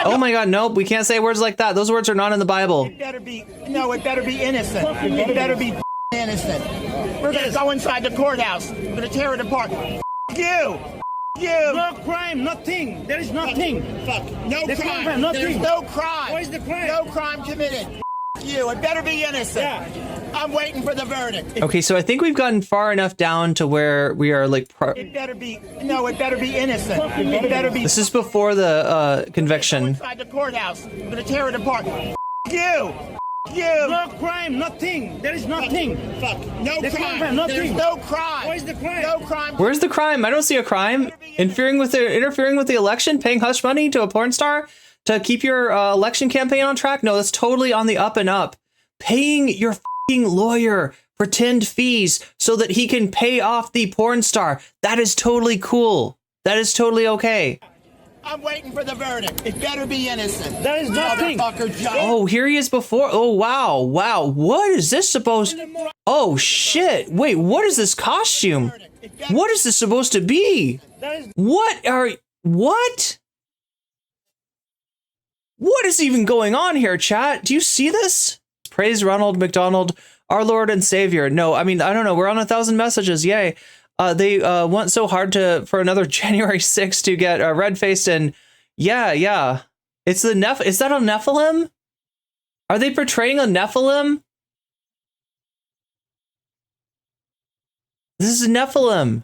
Oh my God, nope, we can't say words like that. Those words are not in the Bible. It better be innocent. It better be innocent. We're gonna go inside the courthouse. We're gonna tear it apart. You. No crime, nothing. There is nothing. Fuck. No crime. There's no crime. Where's the crime? No crime committed. You. It better be innocent. Yeah. I'm waiting for the verdict. Okay, so I think we've gotten far enough down to where we are like. It better be innocent. It better be. This is before the conviction. Inside the courthouse. We're gonna tear it apart. You. No crime, nothing. There is nothing. Fuck. No crime. There's no crime. Where's the crime? No crime. Where's the crime? I don't see a crime. Interfering with the election, paying hush money to a porn star to keep your election campaign on track. No, that's totally on the up and up. Paying your fucking lawyer pretend fees so that he can pay off the porn star. That is totally cool. That is totally okay. I'm waiting for the verdict. It better be innocent. There is nothing. Oh, here he is before. Oh, wow. Wow. What is this supposed? Oh, shit. Wait, what is this costume? What is this supposed to be? What? What is even going on here, chat? Do you see this? Praise Ronald McDonald, our Lord and Savior. No, I mean, I don't know. We're on 1,000 messages. Yay. They want so hard for another January 6th to get red-faced and yeah. It's the is that a Nephilim? Are they portraying a Nephilim? This is a Nephilim.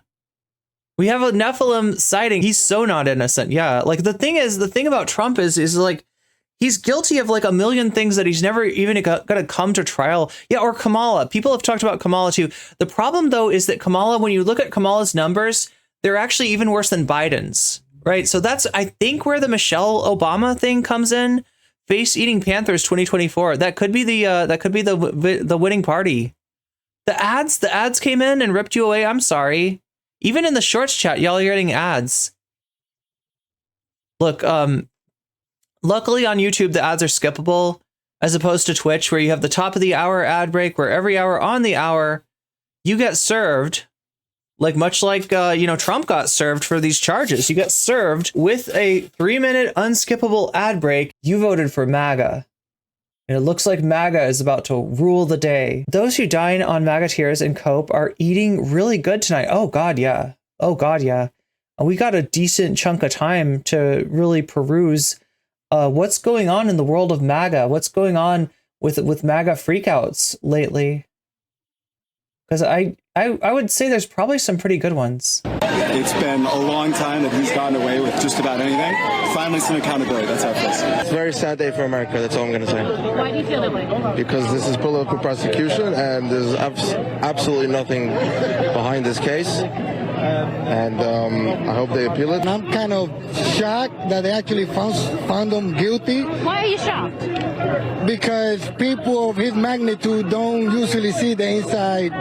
We have a Nephilim sighting. He's so not innocent. Yeah, like the thing about Trump is like, he's guilty of like a million things that he's never even gonna come to trial. Yeah, or Kamala. People have talked about Kamala too. The problem though is that Kamala, when you look at Kamala's numbers, they're actually even worse than Biden's, right? So that's, I think, where the Michelle Obama thing comes in. Face eating Panthers 2024. That could be the winning party. The ads came in and ripped you away. I'm sorry. Even in the shorts chat, y'all are getting ads. Look, luckily on YouTube, the ads are skippable, as opposed to Twitch, where you have the top of the hour ad break, where every hour on the hour, you get served, like much like, Trump got served for these charges. You get served with a 3-minute unskippable ad break. You voted for MAGA. And it looks like MAGA is about to rule the day. Those who dine on MAGA tiers and cope are eating really good tonight. Oh, God, yeah. Oh, God, yeah. And we got a decent chunk of time to really peruse what's going on in the world of MAGA. What's going on with MAGA freakouts lately? Because I would say there's probably some pretty good ones. It's been a long time that he's gotten away with just about anything. Finally, some accountability. That's how it feels. It's a very sad day for America. That's all I'm going to say. Why do you feel that way? Because this is political prosecution, and there's absolutely nothing behind this case. And I hope they appeal it. I'm kind of shocked that they actually found him guilty. Why are you shocked? Because people of his magnitude don't usually see the inside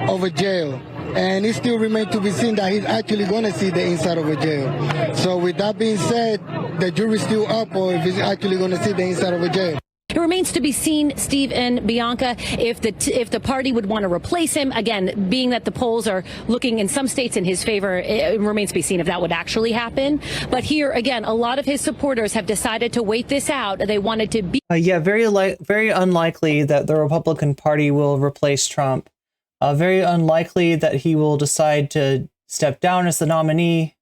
of a jail. And it still remains to be seen that he's actually going to see the inside of a jail. So with that being said, the jury's still up, or if he's actually going to see the inside of a jail. It remains to be seen, Steve and Bianca, if the party would want to replace him. Again, being that the polls are looking in some states in his favor, it remains to be seen if that would actually happen. But here, again, a lot of his supporters have decided to wait this out. They wanted to be... Yeah, very unlikely that the Republican Party will replace Trump. Very unlikely that he will decide to step down as the nominee.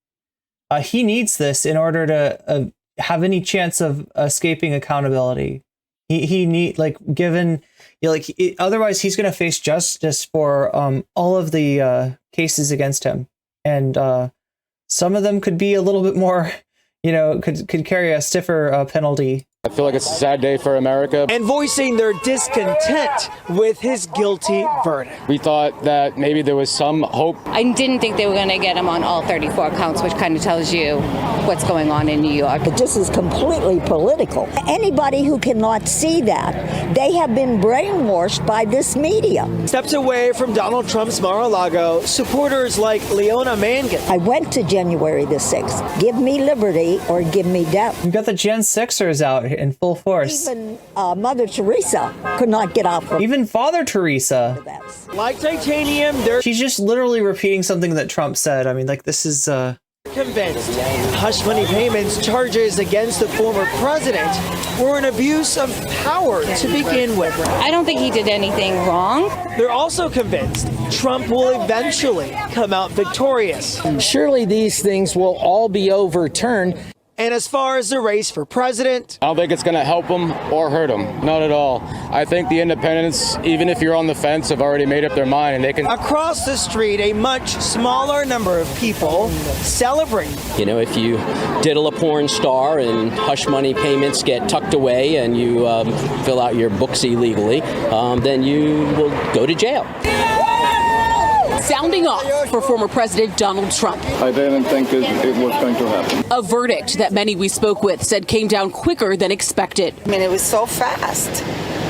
He needs this in order to have any chance of escaping accountability. He need, like, given, you know, like, otherwise he's going to face justice for all of the cases against him, and some of them could be a little bit more, you know, could carry a stiffer penalty. I feel like it's a sad day for America. And voicing their discontent with his guilty verdict. We thought that maybe there was some hope. I didn't think they were going to get him on all 34 counts, which kind of tells you what's going on in New York. But this is completely political. Anybody who cannot see that, they have been brainwashed by this media. Steps away from Donald Trump's Mar-a-Lago, supporters like Leona Mangan. I went to January the 6th. Give me liberty or give me death. You got the Gen Sixers out in full force. Even Mother Teresa could not get out from... Even Father Teresa. Like titanium, she's just literally repeating something that Trump said. I mean, like, this is... Convinced hush money payments charges against the former president were an abuse of power to begin with. I don't think he did anything wrong. They're also convinced Trump will eventually come out victorious. Surely these things will all be overturned. And as far as the race for president, I don't think it's going to help him or hurt him. Not at all. I think the independents, even if you're on the fence, have already made up their mind, and they can... Across the street, a much smaller number of people celebrate. You know, if you diddle a porn star and hush money payments get tucked away and you fill out your books illegally, then you will go to jail. Sounding off for former President Donald Trump. I didn't think it was going to happen. A verdict that many we spoke with said came down quicker than expected. I mean, it was so fast.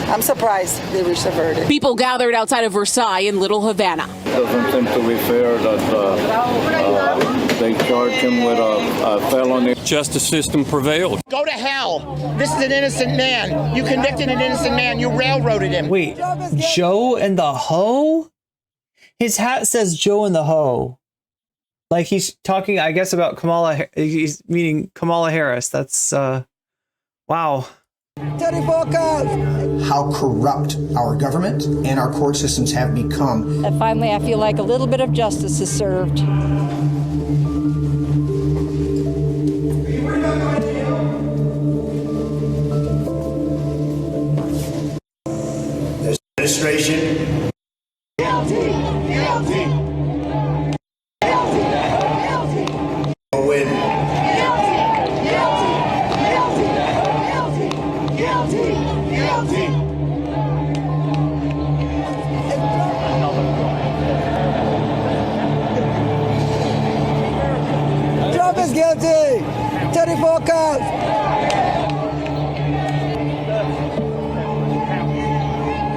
I'm surprised they reached a verdict. People gathered outside of Versailles in Little Havana. It doesn't seem to be fair that they charge him with a felony. Justice system prevailed. Go to hell. This is an innocent man. You convicted an innocent man. You railroaded him. Wait, Joe and the Hoe? His hat says Joe and the Hoe. Like, he's talking, I guess, about Kamala. He's meaning Kamala Harris. That's, wow. How corrupt our government and our court systems have become. And finally, I feel like a little bit of justice is served. This administration. Guilty. Will win. Trump is guilty. 34 counts.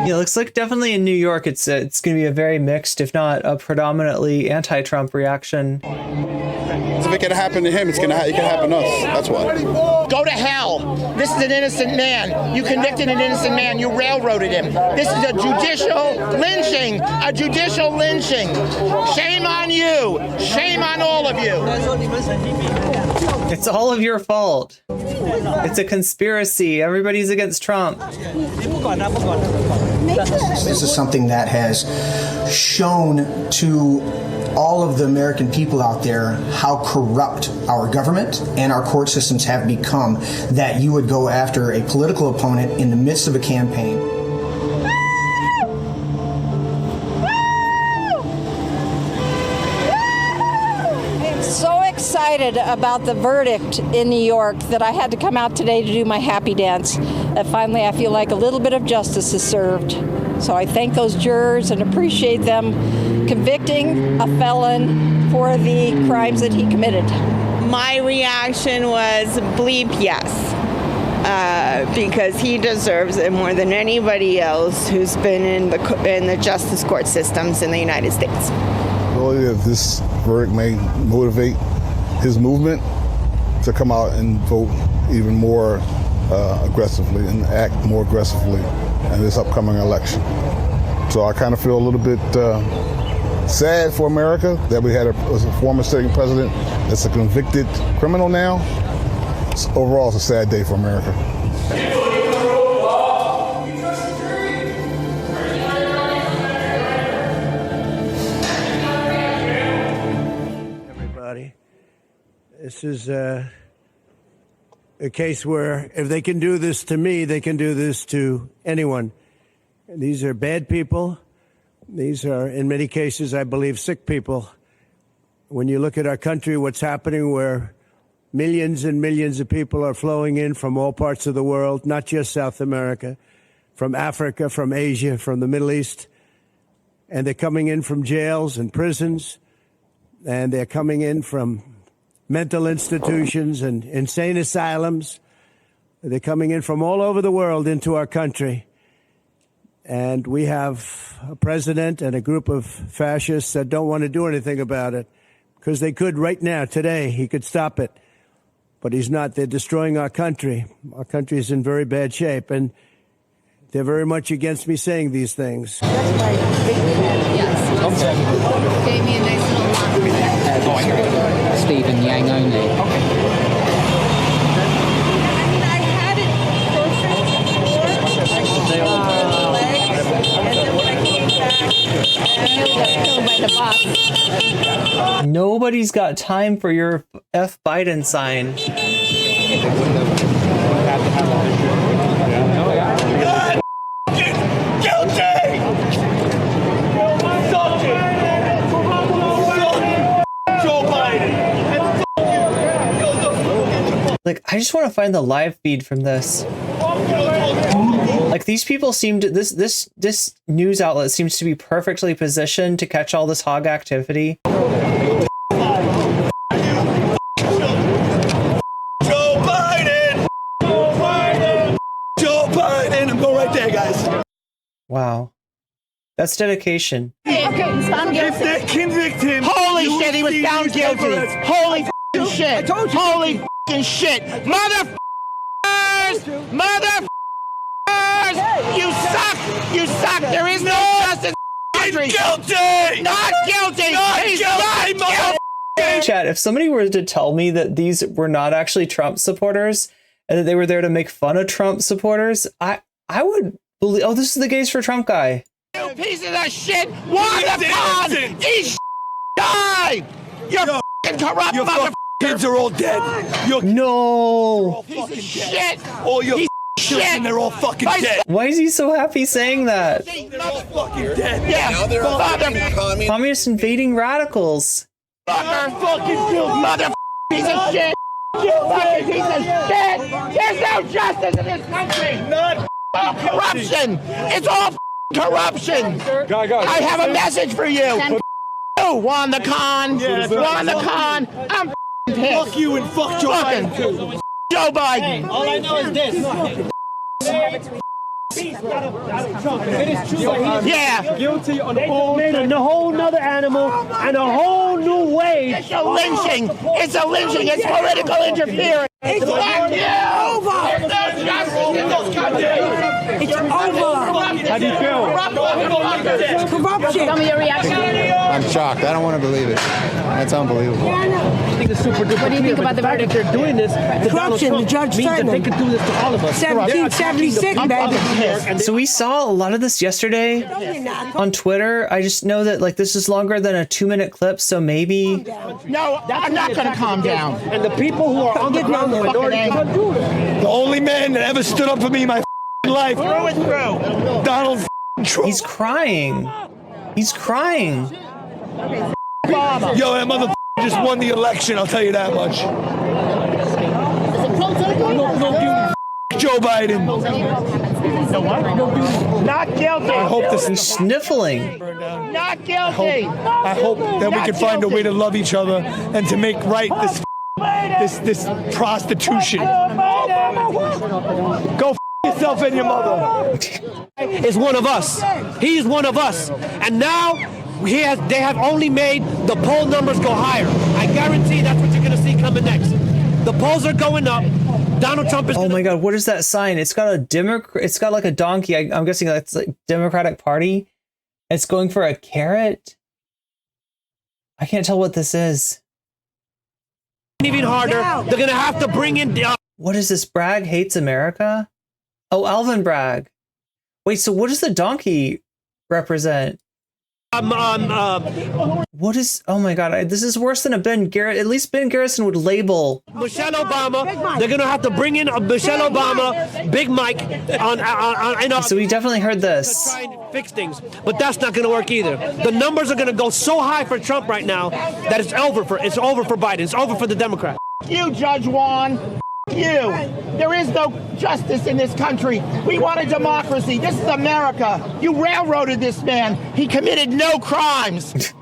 Yeah, looks like definitely in New York, it's going to be a very mixed, if not a predominantly anti-Trump reaction. So if it can happen to him, it can happen to us. That's why. Go to hell. This is an innocent man. You convicted an innocent man. You railroaded him. This is a judicial lynching. A judicial lynching. Shame on you. Shame on all of you. It's all of your fault. It's a conspiracy. Everybody's against Trump. This is something that has shown to all of the American people out there how corrupt our government and our court systems have become, that you would go after a political opponent in the midst of a campaign. excited about the verdict in New York that I had to come out today to do my happy dance. That finally I feel like a little bit of justice is served. So I thank those jurors and appreciate them convicting a felon for the crimes that he committed. My reaction was bleep yes, because he deserves it more than anybody else who's been in the justice court systems in the United States. Well, if this verdict may motivate his movement to come out and vote even more aggressively and act more aggressively in this upcoming election. So I kind of feel a little bit sad for America that we had a former sitting president that's a convicted criminal now. Overall, it's a sad day for America. Everybody, this is a case where if they can do this to me, they can do this to anyone. These are bad people. These are, in many cases, I believe, sick people. When you look at our country, what's happening where millions and millions of people are flowing in from all parts of the world, not just South America, from Africa, from Asia, from the Middle East, and they're coming in from jails and prisons, and they're coming in from mental institutions and insane asylums. They're coming in from all over the world into our country. And we have a president and a group of fascists that don't want to do anything about it because they could right now, today, he could stop it. But he's not. They're destroying our country. Our country is in very bad shape, and they're very much against me saying these things. That's my big yes. Gave me a nice little Stephen Yang only. Okay. I had it Nobody's got time for your F Biden sign. Like, I just want to find the live feed from this. Like, these people seem to, this news outlet seems to be perfectly positioned to catch all this hog activity. Joe Biden! Joe Biden! Joe Biden! I'm going right there, guys. Wow. That's dedication. If they convict him, Holy shit, he was found guilty. Holy shit. Holy shit. Motherfuckers! Motherfuckers! You suck! You suck! There is no justice in this country! Guilty! Not guilty! Not He's guilty, not guilty! Chad, if somebody were to tell me that these were not actually Trump supporters and that they were there to make fun of Trump supporters, I would believe, oh, this is the Gays for Trump guy. You pieces of shit! What the fuck? These die! You're fucking corrupt, motherfucker! Kids are all dead. No! Piece of shit! All your children, they're all fucking dead. Why is he so happy saying that? They're all fucking dead. Yeah, now they're all Communists invading radicals. Mother piece of shit! You fucking piece of shit! There's no justice in this country! Not corruption! It's all corruption! I have a message for you! Juan the Con! Juan the Con! I'm pissed! Fuck you and fuck Joe Biden too! Joe Biden! All I know is this. Yeah. Guilty on a whole nother animal and a whole new way. It's a lynching. It's a lynching. It's political interference. It's over. There's no justice in this country. It's over. How do you feel? Corruption. Tell me your reaction. I'm shocked. I don't want to believe it. That's unbelievable. I think it's super duper. What do you think about the verdict? They're doing this. Corruption. The judge means that they could do this to all of us. 1776, baby. So we saw a lot of this yesterday on Twitter. I just know that like this is longer than a 2-minute clip, so maybe. No, I'm not going to calm down. And the people who are on the ground, the minority, can't do it. The only man that ever stood up for me in my life. Through and through. Donald Trump. He's crying. He's crying. Yo, that mother just won the election, I'll tell you that much. Joe Biden. Not guilty. I hope this is sniffling. Not guilty. I hope that we can find a way to love each other and to make right this prostitution. Go yourself and your mother. Is one of us. He's one of us. And now they have only made the poll numbers go higher. I guarantee that's what you're going to see coming next. The polls are going up. Donald Trump is. Oh my God! What is that sign? It's got a It's got like a donkey. I'm guessing that's like Democratic Party. It's going for a carrot. I can't tell what this is. Even harder. They're gonna have to bring in. What is this? Bragg hates America. Oh, Alvin Bragg. Wait. So what does the donkey represent? What is? Oh my God! This is worse than a Ben Garrett. At least Ben Garrison would label Michelle Obama. They're gonna have to bring in Michelle Obama, Big Mike. So we definitely heard this. To try and fix things, but that's not gonna work either. The numbers are gonna go so high for Trump right now that it's over for Biden. It's over for the Democrat. You, Judge Juan. You. There is no justice in this country. We want a democracy. This is America. You railroaded this man. He committed no crimes.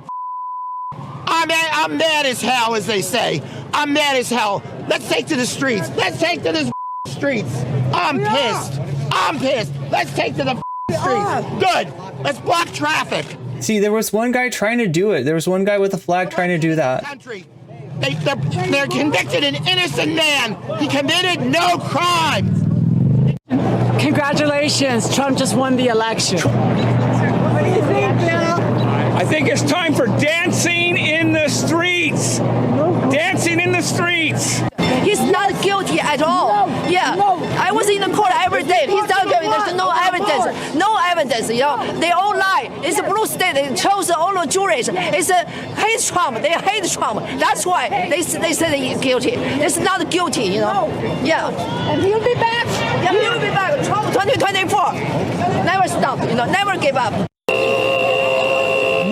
I'm mad as hell, as they say. I'm mad as hell. Let's take to the streets. Let's take to the streets. I'm pissed. I'm pissed. Let's take to the streets. Good. Let's block traffic. See, there was one guy trying to do it. There was one guy with a flag trying to do that. They're convicted an innocent man. He committed no crimes. Congratulations, Trump just won the election. What do you think, Bill? I think it's time for dancing in the streets. Dancing in the streets. He's not guilty at all. I was in the court every day. He's not guilty. There's no evidence. No evidence. You know, they all lie. It's a blue state. They chose all the juries. It's a hate Trump. They hate Trump. That's why they say they're guilty. It's not guilty. You know. Yeah. And he'll be back. Yeah, he'll be back. Trump 2024. Never stop. You know, never give up.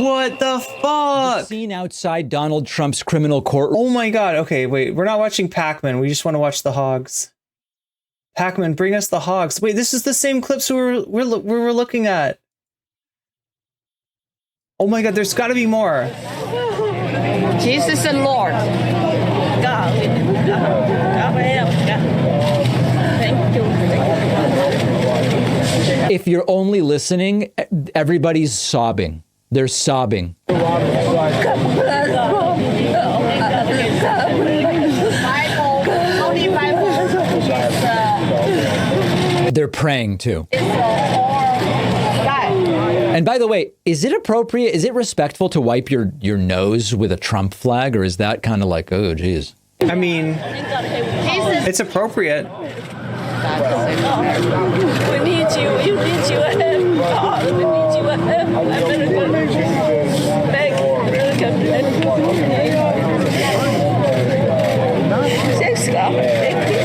What the fuck? The scene outside Donald Trump's criminal court. Oh my God. Okay, wait. We're not watching Pac-Man. We just want to watch the hogs. Pac-Man, bring us the hogs. Wait, this is the same clips we were looking at. Oh my God, there's got to be more. Jesus the Lord. God. Thank you. If you're only listening, everybody's sobbing. They're sobbing. They're praying too. And by the way, is it appropriate? Is it respectful to wipe your nose with a Trump flag, or is that kind of like, oh, geez? I mean, it's appropriate. We need you. You need you. God, we need you. Thanks, God. Thank you.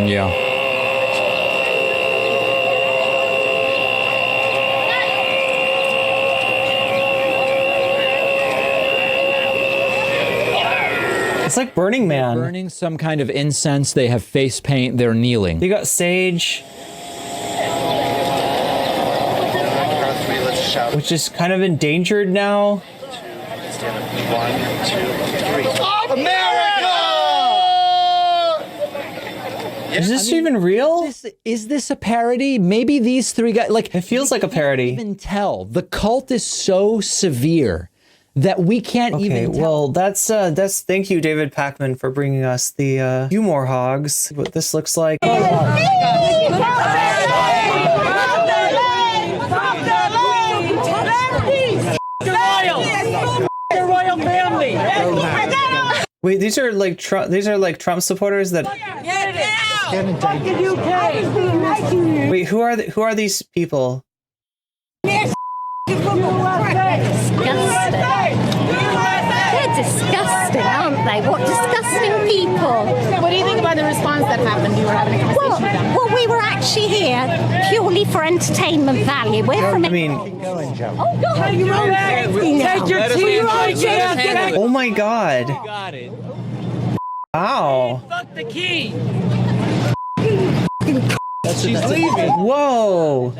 Yeah. It's like Burning Man. They're burning some kind of incense. They have face paint. They're kneeling. You got sage, which is kind of endangered now. America! Is this even real? Is this a parody? Maybe these three guys, like, it feels like a parody. Even tell. The cult is so severe that we can't even tell. Well, that's thank you, David Pac-Man, for bringing us the few more hogs. What this looks like. The royal family. Wait, these are like Trump supporters that. Wait, who are these people? They're disgusting, aren't they? like, what disgusting people. What do you think about the response that happened? You were having a conversation with them. Well, we were actually here purely for entertainment value. We're from... I mean... Oh, God. Take your tea. Oh my God. Got it. Wow. Fuck the key. She's leaving. Whoa.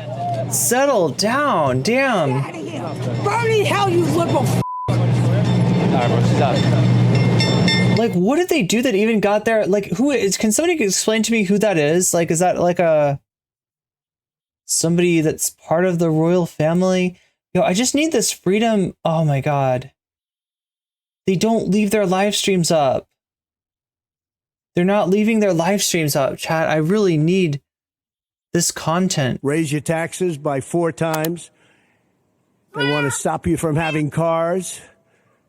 Settle down. Damn. Bernie, hell, you liberal Like, what did they do that even got there? Like, who is? Can somebody explain to me who that is? Like, is that like somebody that's part of the royal family? Yo, I just need this freedom. Oh my God. They don't leave their live streams up. They're not leaving their live streams up, chat. I really need this content. Raise your taxes by 4 times. They want to stop you from having cars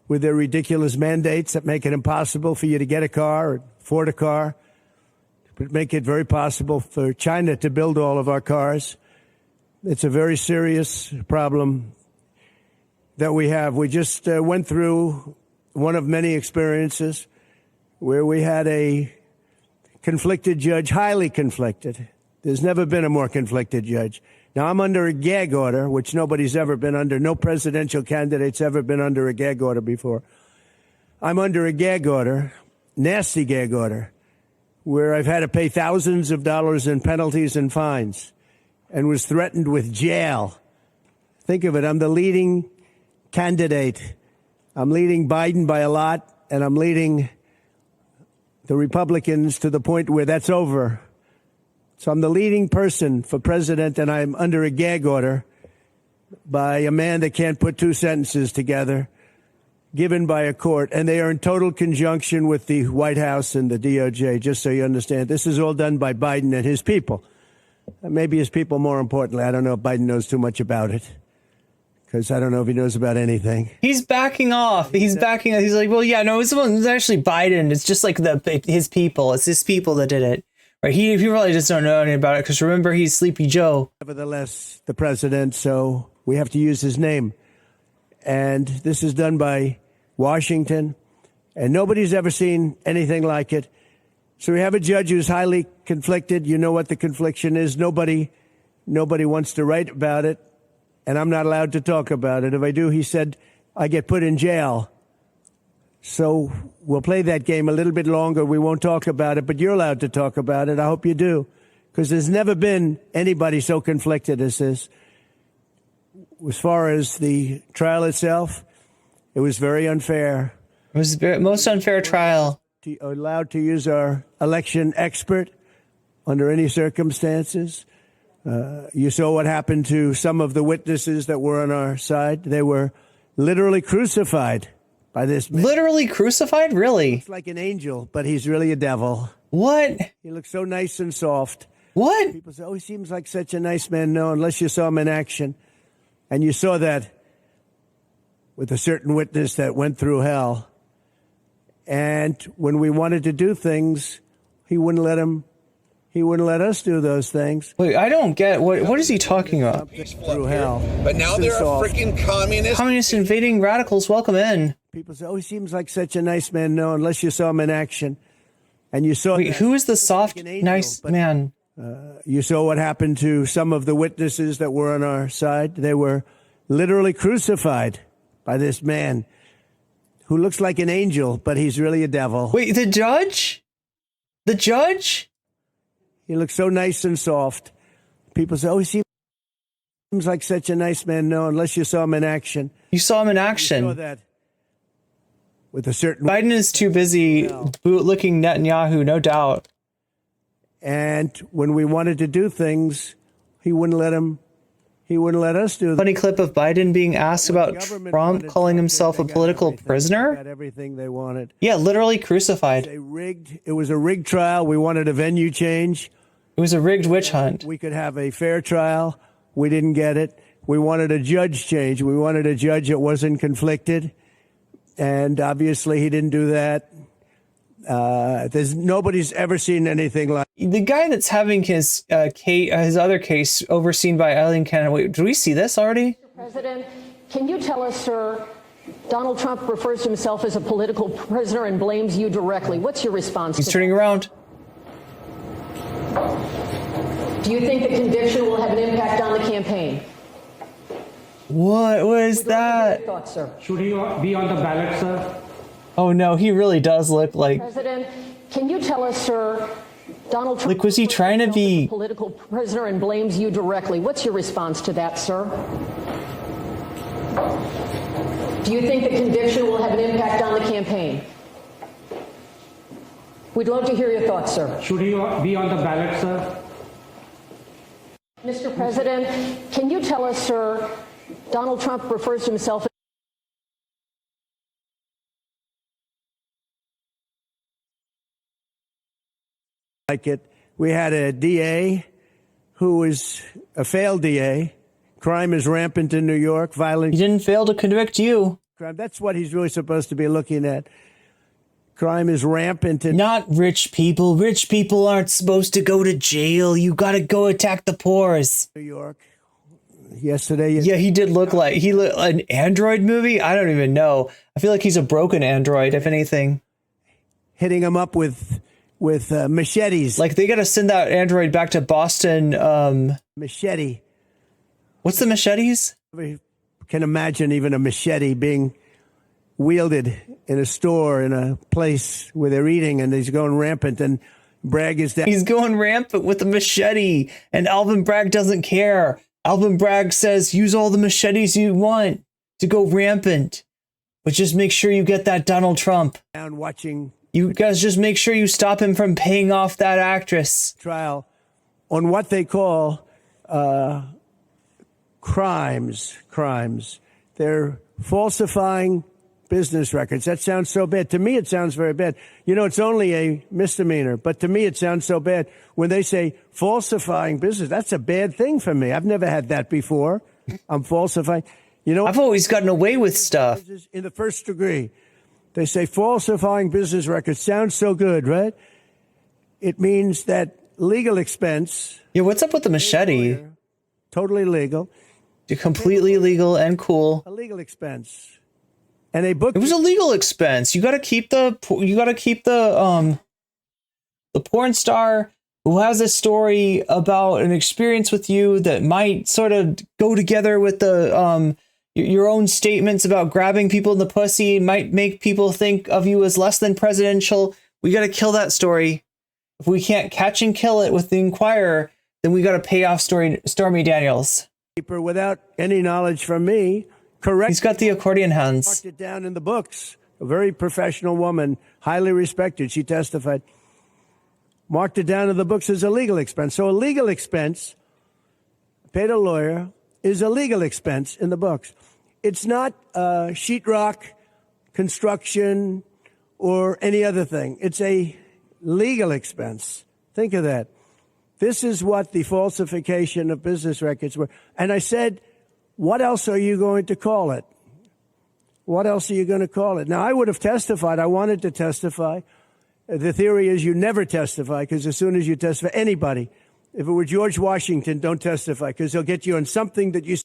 with their ridiculous mandates that make it impossible for you to get a car or afford a car. But make it very possible for China to build all of our cars. It's a very serious problem that we have. We just went through one of many experiences where we had a conflicted judge, highly conflicted. There's never been a more conflicted judge. Now, I'm under a gag order, which nobody's ever been under. No presidential candidate's ever been under a gag order before. I'm under a gag order, nasty gag order, where I've had to pay thousands of dollars in penalties and fines and was threatened with jail. Think of it. I'm the leading candidate. I'm leading Biden by a lot, and I'm leading the Republicans to the point where that's over. So I'm the leading person for president, and I'm under a gag order by a man that can't put 2 sentences together, given by a court. And they are in total conjunction with the White House and the DOJ, just so you understand. This is all done by Biden and his people. Maybe his people more importantly. I don't know if Biden knows too much about it, because I don't know if he knows about anything. He's backing off. He's backing off. He's like, well, yeah, no, it's actually Biden. It's just like his people. It's his people that did it. Right? He really just don't know anything about it, because remember, he's Sleepy Joe. Nevertheless, the president, so we have to use his name. And this is done by Washington, and nobody's ever seen anything like it. So we have a judge who's highly conflicted. You know what the confliction is. Nobody wants to write about it, and I'm not allowed to talk about it. If I do, he said, I get put in jail. So we'll play that game a little bit longer. We won't talk about it, but you're allowed to talk about it. I hope you do, because there's never been anybody so conflicted as this. As far as the trial itself, it was very unfair. It was the most unfair trial. Allowed to use our election expert under any circumstances. You saw what happened to some of the witnesses that were on our side. They were literally crucified by this man. Literally crucified? Really? Looks like an angel, but he's really a devil. What? He looks so nice and soft. What? People say, oh, he seems like such a nice man. No, unless you saw him in action. And you saw that with a certain witness that went through hell. And when we wanted to do things, he wouldn't let us do those things. Wait, I don't get what is he talking about? Through hell. But now they're a freaking communist. Communist invading radicals, welcome in. People say, oh, he seems like such a nice man. No, unless you saw him in action. And you saw... Wait, who is the soft, nice man? You saw what happened to some of the witnesses that were on our side. They were literally crucified by this man who looks like an angel, but he's really a devil. Wait, the judge? The judge? He looks so nice and soft. People say, oh, he seems like such a nice man. No, unless you saw him in action. You saw him in action. You saw that with a certain... Biden is too busy bootlicking Netanyahu, no doubt. And when we wanted to do things, he wouldn't let us do that. Funny clip of Biden being asked about Trump calling himself a political prisoner. Got everything they wanted. Yeah, literally crucified. It was a rigged trial. We wanted a venue change. It was a rigged witch hunt. We could have a fair trial. We didn't get it. We wanted a judge change. We wanted a judge that wasn't conflicted. And obviously he didn't do that. Nobody's ever seen anything like the guy that's having his other case overseen by Eileen Cannon. Wait, do we see this already? President, can you tell us, sir, Donald Trump refers to himself as a political prisoner and blames you directly. What's your response? He's turning around. Do you think the conviction will have an impact on the campaign? What was that? Thoughts, sir. Should he be on the ballot, sir? Oh no, he really does look like. President, can you tell us, sir, Donald Trump Like, was he trying to be a political prisoner and blames you directly? What's your response to that, sir? Do you think the conviction will have an impact on the campaign? We'd love to hear your thoughts, sir. Should he be on the ballot, sir? Mr. President, can you tell us, sir, Donald Trump refers to himself like it. We had a DA who was a failed DA. Crime is rampant in New York. Violence. He didn't fail to convict you. Crime. That's what he's really supposed to be looking at. Crime is rampant in Not rich people. Rich people aren't supposed to go to jail. You got to go attack the poors. New York. Yesterday. Yeah, he did look like an android movie. I don't even know. I feel like he's a broken android, if anything. Hitting him up with machetes. Like, they got to send that android back to Boston. Machete. What's the machetes? I can imagine even a machete being wielded in a store, in a place where they're eating, and he's going rampant, and Bragg is down. He's going rampant with a machete, and Alvin Bragg doesn't care. Alvin Bragg says, use all the machetes you want to go rampant, but just make sure you get that Donald Trump. Down watching. You guys just make sure you stop him from paying off that actress. Trial on what they call crimes. They're falsifying business records. That sounds so bad. To me, it sounds very bad. You know, it's only a misdemeanor, but to me, it sounds so bad. When they say falsifying business, that's a bad thing for me. I've never had that before. I'm falsifying. You know, I've always gotten away with stuff. In the first degree, they say falsifying business records. Sounds so good, right? It means that legal expense. Yeah, what's up with the machete? Totally legal. Completely legal and cool. A legal expense. And a book. It was a legal expense. You got to keep the porn star who has a story about an experience with you that might sort of go together with the your own statements about grabbing people in the pussy, might make people think of you as less than presidential. We got to kill that story. If we can't catch and kill it with the Inquirer, then we got to pay off Stormy Daniels. Without any knowledge from me. Correct. He's got the accordion hands. Marked it down in the books. A very professional woman, highly respected. She testified. Marked it down in the books as a legal expense. So a legal expense, paid a lawyer, is a legal expense in the books. It's not sheetrock, construction, or any other thing. It's a legal expense. Think of that. This is what the falsification of business records were. And I said, what else are you going to call it? What else are you going to call it? Now, I would have testified. I wanted to testify. The theory is you never testify, because as soon as you testify, anybody, if it were George Washington, don't testify, because they'll get you on something that you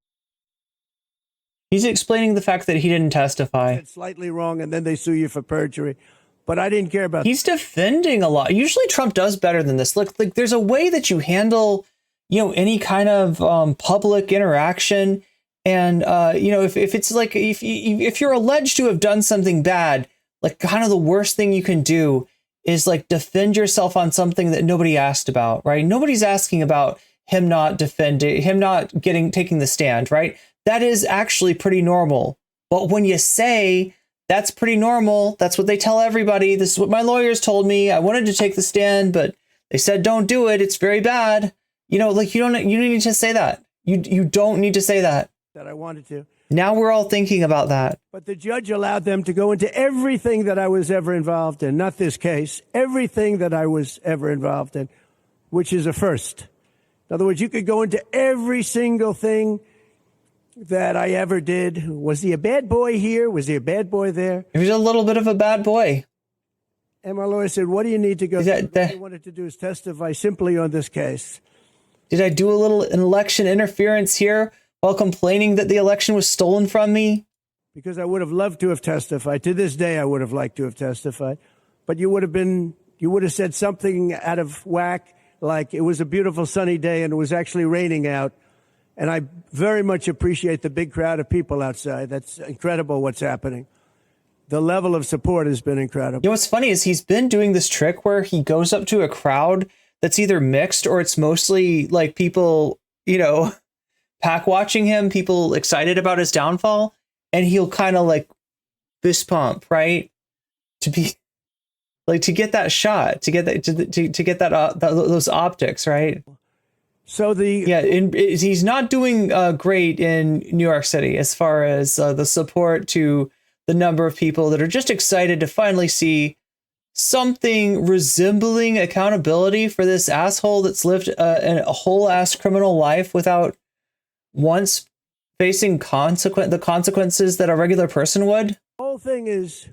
He's explaining the fact that he didn't testify. said slightly wrong, and then they sue you for perjury. But I didn't care about He's defending a lot. Usually Trump does better than this. Look, like, there's a way that you handle, any kind of public interaction. And, if it's like, if you're alleged to have done something bad, like, kind of the worst thing you can do is, like, defend yourself on something that nobody asked about, right? Nobody's asking about him not taking the stand, right? That is actually pretty normal. But when you say that's pretty normal, that's what they tell everybody. This is what my lawyers told me. I wanted to take the stand, but they said, don't do it. It's very bad. You don't need to say that. You don't need to say that. That I wanted to. Now we're all thinking about that. But the judge allowed them to go into everything that I was ever involved in, not this case, everything that I was ever involved in, which is a first. In other words, you could go into every single thing that I ever did. Was he a bad boy here? Was he a bad boy there? He was a little bit of a bad boy. And my lawyer said, what do you need to go? What I wanted to do is testify simply on this case. Did I do an election interference here while complaining that the election was stolen from me? because I would have loved to have testified. To this day, I would have liked to have testified. But you would have said something out of whack, like it was a beautiful sunny day and it was actually raining out. And I very much appreciate the big crowd of people outside. That's incredible what's happening. The level of support has been incredible. You know, what's funny is he's been doing this trick where he goes up to a crowd that's either mixed or it's mostly like people, you know, pack watching him, people excited about his downfall. And he'll kind of like fist pump, right? To be like, to get that shot, to get that, to get that, those optics, right? So he's not doing great in New York City as far as the support to the number of people that are just excited to finally see something resembling accountability for this asshole that's lived a whole ass criminal life without once facing the consequences that a regular person would. The whole thing is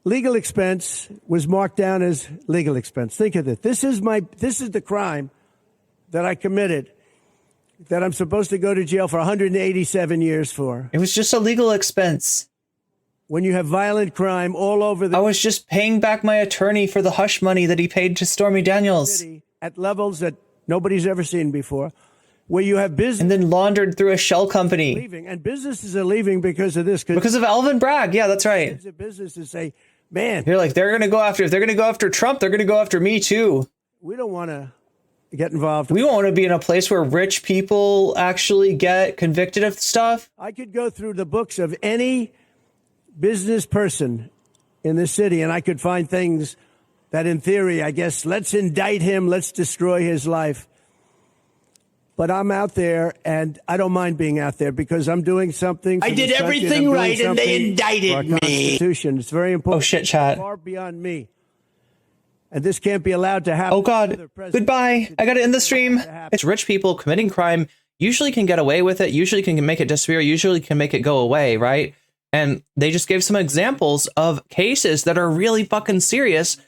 legal expense was marked down as legal expense. Think of it. This is the crime that I committed, that I'm supposed to go to jail for 187 years for. It was just a legal expense. When you have violent crime all over I was just paying back my attorney for the hush money that he paid to Stormy Daniels. At levels that nobody's ever seen before, where you have business. And then laundered through a shell company. Leaving, and businesses are leaving because of this. Because of Alvin Bragg. Yeah, that's right. Businesses say, man. You're like, if they're going to go after Trump, they're going to go after me too. We don't want to get involved. We want to be in a place where rich people actually get convicted of stuff. I could go through the books of any business person in the city, and I could find things that in theory, I guess, let's indict him, let's destroy his life. But I'm out there, and I don't mind being out there because I'm doing something. I did everything right, and they indicted me. Constitution. It's very important. Oh, shit, chat. Far beyond me. And this can't be allowed to happen. Oh, God. Goodbye. I got to end the stream. It's rich people committing crime, usually can get away with it, usually can make it disappear, usually can make it go away, right? And they just gave some examples of cases that are really fucking serious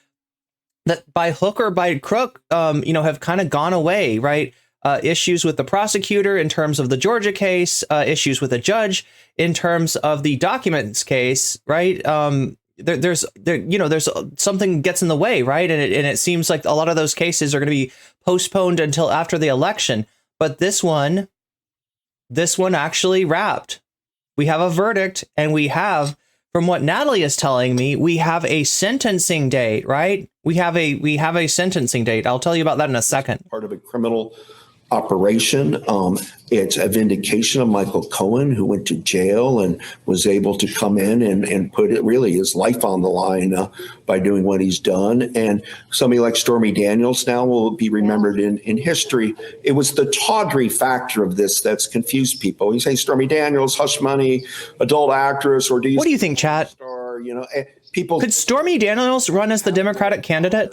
that by hook or by crook, have kind of gone away, right? Issues with the prosecutor in terms of the Georgia case, issues with a judge in terms of the documents case, right? There's something gets in the way, right? And it seems like a lot of those cases are going to be postponed until after the election. But this one actually wrapped. We have a verdict, and we have, from what Natalie is telling me, we have a sentencing date, right? We have a sentencing date. I'll tell you about that in a second. Part of a criminal operation. It's a vindication of Michael Cohen, who went to jail and was able to come in and put his life on the line by doing what he's done. And somebody like Stormy Daniels now will be remembered in history. It was the tawdry factor of this that's confused people. You say Stormy Daniels, hush money, adult actress, or what do you think, chat? Star, people. Could Stormy Daniels run as the Democratic candidate?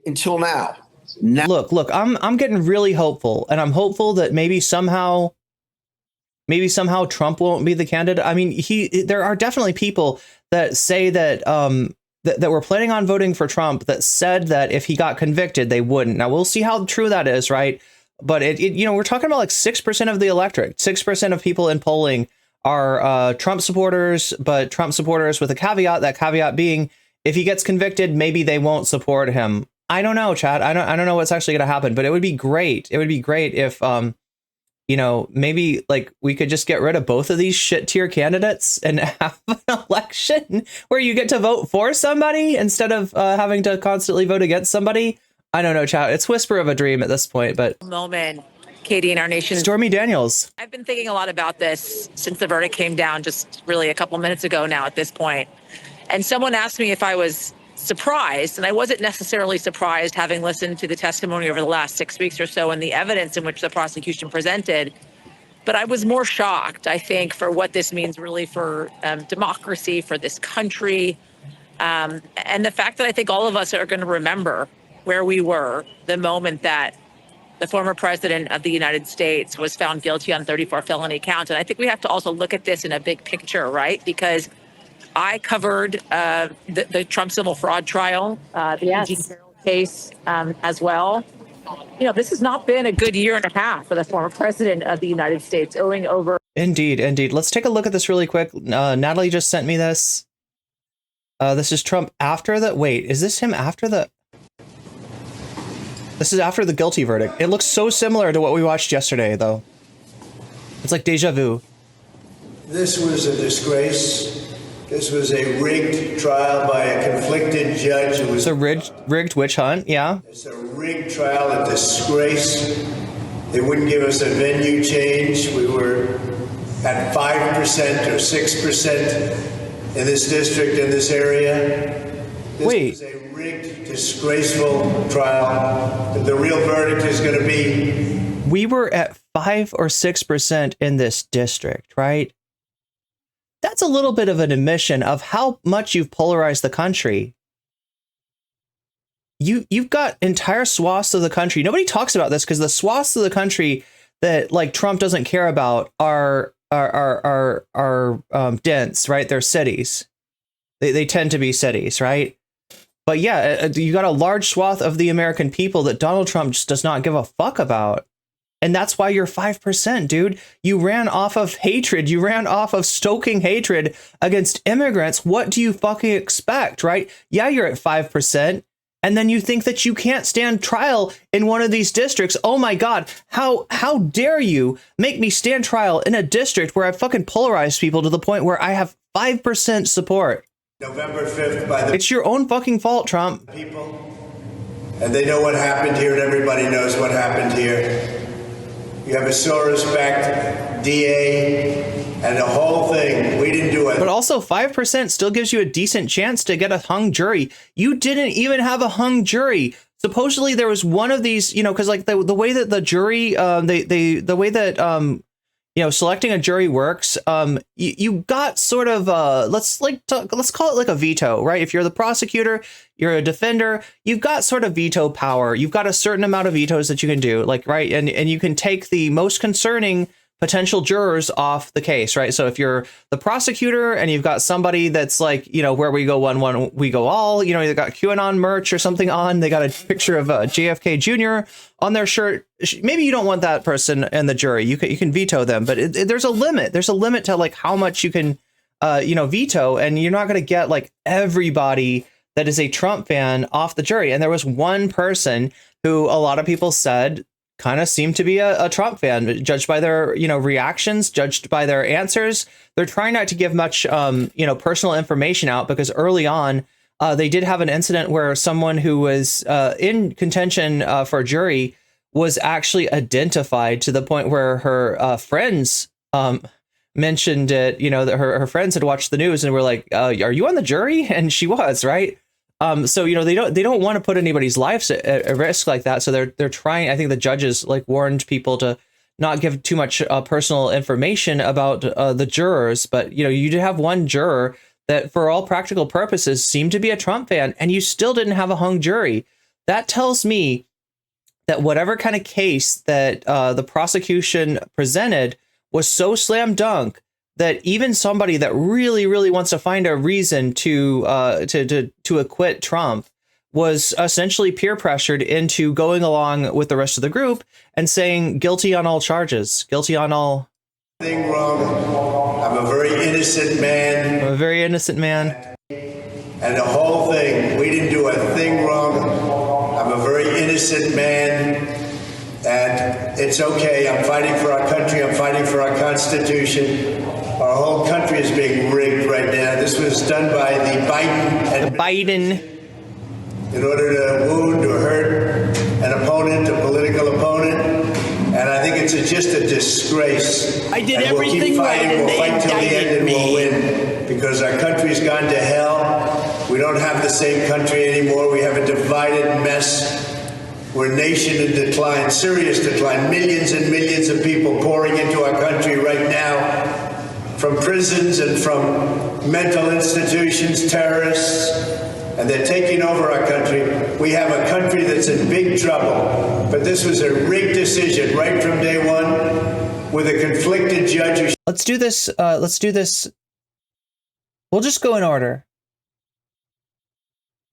Until now. Look, I'm getting really hopeful, and I'm hopeful that maybe somehow Trump won't be the candidate. I mean, there are definitely people that say that that were planning on voting for Trump that said that if he got convicted, they wouldn't. Now we'll see how true that is, right? But we're talking about like 6% of the electorate, 6% of people in polling are Trump supporters, but Trump supporters with a caveat. That caveat being, if he gets convicted, maybe they won't support him. I don't know, Chad. I don't know what's actually going to happen, but it would be great. It would be great if, maybe like we could just get rid of both of these shit tier candidates and have an election where you get to vote for somebody instead of having to constantly vote against somebody. I don't know, Chad. It's whisper of a dream at this point, but moment, Katie, in our nation. Stormy Daniels. I've been thinking a lot about this since the verdict came down just really a couple minutes ago now at this point. And someone asked me if I was surprised, and I wasn't necessarily surprised having listened to the testimony over the last 6 weeks or so and the evidence in which the prosecution presented. But I was more shocked, I think, for what this means really for democracy, for this country, and the fact that I think all of us are going to remember where we were the moment that the former president of the United States was found guilty on 34 felony counts. And I think we have to also look at this in a big picture, right? Because I covered the Trump civil fraud trial, the Eugene Carroll case as well. This has not been a good year and a half for the former president of the United States, owing over Indeed, indeed. Let's take a look at this really quick. Natalie just sent me this. This is Trump after the... Wait, is this him after the... This is after the guilty verdict. It looks so similar to what we watched yesterday, though. It's like deja vu. This was a disgrace. This was a rigged trial by a conflicted judge. It was a rigged witch hunt, yeah. It's a rigged trial, a disgrace. They wouldn't give us a venue change. We were at 5% or 6% in this district, in this area. This was a rigged, disgraceful trial. The real verdict is going to be... We were at 5 or 6% in this district, right? That's a little bit of an admission of how much you've polarized the country. You've got entire swaths of the country. Nobody talks about this because the swaths of the country that like Trump doesn't care about are dense, right? They're cities. They tend to be cities, right? But yeah, you got a large swath of the American people that Donald Trump just does not give a fuck about. And that's why you're 5%, dude. You ran off of hatred. You ran off of stoking hatred against immigrants. What do you fucking expect, right? Yeah, you're at 5%. And then you think that you can't stand trial in one of these districts. Oh my God, how dare you make me stand trial in a district where I fucking polarized people to the point where I have 5% support. November 5th by the... It's your own fucking fault, Trump. People. And they know what happened here, and everybody knows what happened here. You have a Soros backed DA and the whole thing. We didn't do it. But also 5% still gives you a decent chance to get a hung jury. You didn't even have a hung jury. Supposedly there was one of these, you know, because like the way that the jury, the way that selecting a jury works, you got sort of let's call it like a veto, right? If you're the prosecutor, you're a defender, you've got sort of veto power. You've got a certain amount of vetoes that you can do, like, right? And you can take the most concerning potential jurors off the case, right? So if you're the prosecutor and you've got somebody that's like, you know, where we go one, we go all, you know, they got QAnon merch or something on, they got a picture of JFK Jr. on their shirt. Maybe you don't want that person in the jury. You can veto them, but there's a limit. There's a limit to like how much you can, veto, and you're not going to get like everybody that is a Trump fan off the jury. And there was one person who a lot of people said kind of seemed to be a Trump fan, judged by their, reactions, judged by their answers. They're trying not to give much, personal information out because early on, they did have an incident where someone who was in contention for a jury was actually identified to the point where her friends mentioned it, that her friends had watched the news and were like, are you on the jury? And she was, right. So, they don't want to put anybody's lives at risk like that. So they're trying. I think the judges like warned people to not give too much personal information about the jurors. But, you did have one juror that for all practical purposes seemed to be a Trump fan, and you still didn't have a hung jury. That tells me that whatever kind of case that the prosecution presented was so slam dunk that even somebody that really, really wants to find a reason to acquit Trump was essentially peer pressured into going along with the rest of the group and saying guilty on all charges, guilty on all. Nothing wrong. I'm a very innocent man. I'm a very innocent man. And the whole thing, we didn't do a thing wrong. I'm a very innocent man. And it's okay. I'm fighting for our country. I'm fighting for our Constitution. Our whole country is being rigged right now. This was done by the Biden in order to wound or hurt an opponent, a political opponent. And I think it's just a disgrace. I did and everything we'll keep fighting. right, and we'll they fight till the end, and indicted we'll win because our country's gone to hell. We don't have the same country anymore. We have a divided mess. We're a nation in decline, serious decline. Millions and millions of people pouring into our country right now. From prisons and from mental institutions, terrorists, and they're taking over our country. We have a country that's in big trouble, but this was a rigged decision right from day one with a conflicted judge. Let's do this. We'll just go in order.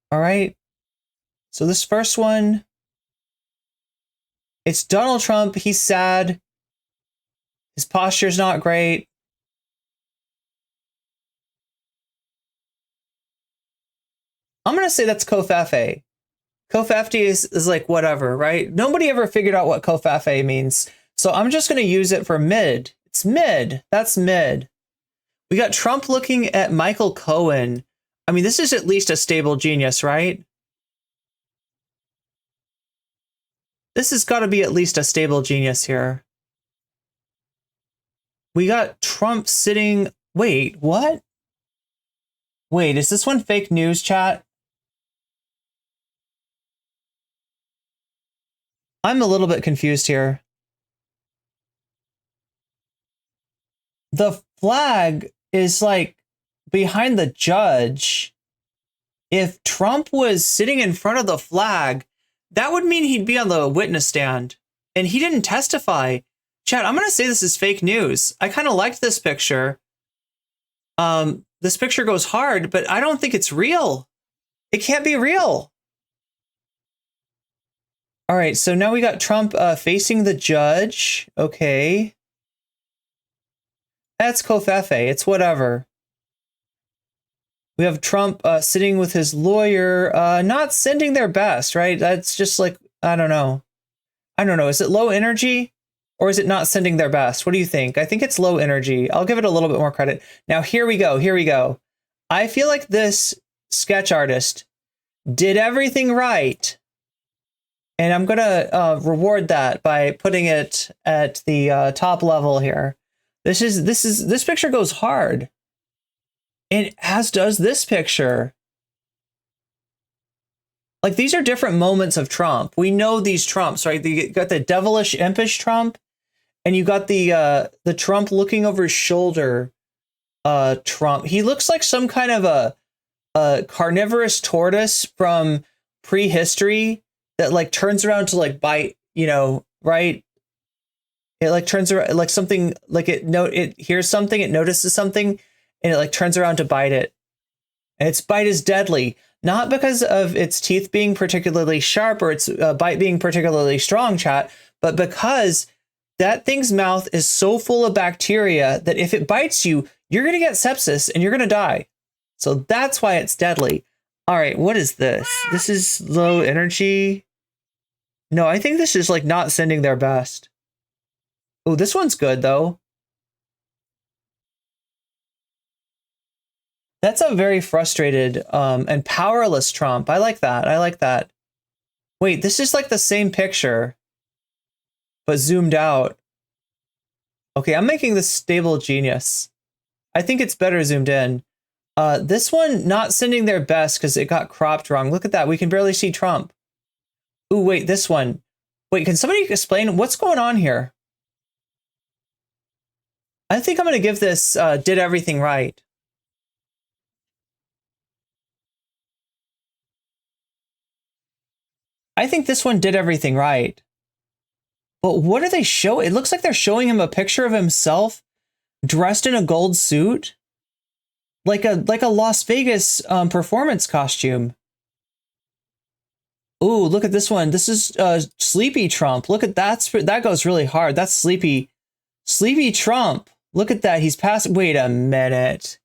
All right. So this first one, it's Donald Trump. He's sad. His posture's not great. I'm going to say that's Kofafe. Kofafe is like whatever, right? Nobody ever figured out what Kofafe means. So I'm just going to use it for mid. It's mid. That's mid. We got Trump looking at Michael Cohen. I mean, this is at least a stable genius, right? This has got to be at least a stable genius here. We got Trump sitting... Wait, what? Wait, is this one fake news, chat? I'm a little bit confused here. The flag is like behind the judge. If Trump was sitting in front of the flag, that would mean he'd be on the witness stand. And he didn't testify. Chat, I'm going to say this is fake news. I kind of liked this picture. This picture goes hard, but I don't think it's real. It can't be real. All right, so now we got Trump facing the judge. Okay. That's Kofefe. It's whatever. We have Trump sitting with his lawyer, not sending their best, right? That's just like, I don't know. I don't know. Is it low energy or is it not sending their best? What do you think? I think it's low energy. I'll give it a little bit more credit. Now, here we go. Here we go. I feel like this sketch artist did everything right. And I'm going to reward that by putting it at the top level here. This picture goes hard. And as does this picture. Like, these are different moments of Trump. We know these Trumps, right? You got the devilish, impish Trump, and you got the Trump looking over his shoulder Trump. He looks like some kind of a carnivorous tortoise from prehistory that like turns around to like bite, you know, right? It like turns around like something like it hears something, it notices something, and it like turns around to bite it. And its bite is deadly, not because of its teeth being particularly sharp or its bite being particularly strong, chat, but because that thing's mouth is so full of bacteria that if it bites you, you're going to get sepsis and you're going to die. So that's why it's deadly. All right, what is this? This is low energy. No, I think this is like not sending their best. Oh, this one's good though. That's a very frustrated and powerless Trump. I like that. I like that. Wait, this is like the same picture, but zoomed out. Okay, I'm making this stable genius. I think it's better zoomed in. This one not sending their best because it got cropped wrong. Look at that. We can barely see Trump. Ooh, wait, this one. Wait, can somebody explain what's going on here? I think I'm going to give this did everything right. I think this one did everything right. But what are they showing? It looks like they're showing him a picture of himself dressed in a gold suit. Like a Las Vegas performance costume. Ooh, look at this one. This is Sleepy Trump. Look at that goes really hard. That's Sleepy Trump. Look at that. He's passed. Wait a minute.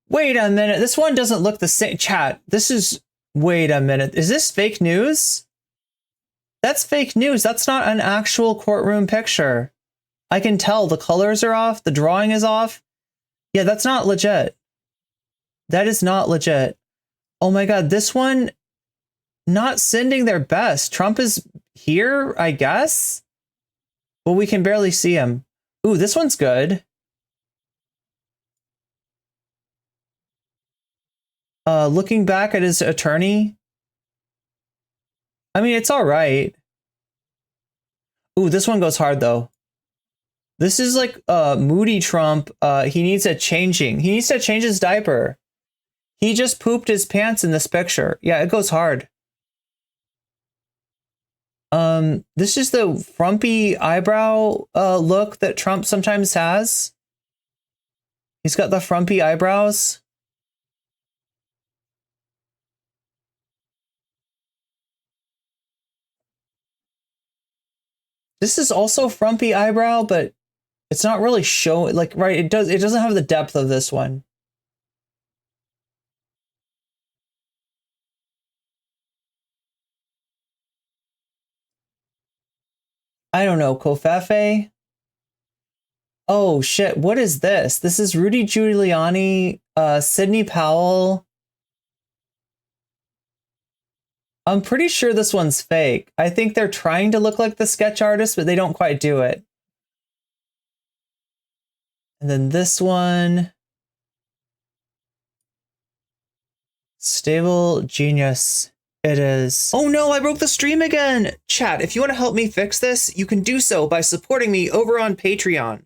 Wait a minute. This one doesn't look the same. Chat. This is. Wait a minute. Is this fake news? That's fake news. That's not an actual courtroom picture. I can tell the colors are off. The drawing is off. Yeah, that's not legit. That is not legit. Oh my God. This one not sending their best. Trump is here, I guess. But we can barely see him. Ooh, this one's good. Looking back at his attorney. I mean, it's all right. Ooh, this one goes hard though. This is like moody Trump. He needs a changing. He needs to change his diaper. He just pooped his pants in this picture. Yeah, it goes hard. This is the frumpy eyebrow look that Trump sometimes has. He's got the frumpy eyebrows. This is also frumpy eyebrow, but It's not really showing, like, right, it doesn't have the depth of this one. I don't know, Kofefe? Oh shit, what is this? This is Rudy Giuliani, Sidney Powell. I'm pretty sure this one's fake. I think they're trying to look like the sketch artist, but they don't quite do it. And then this one. Stable Genius. It is. Oh no, I broke the stream again. Chat, if you want to help me fix this, you can do so by supporting me over on Patreon.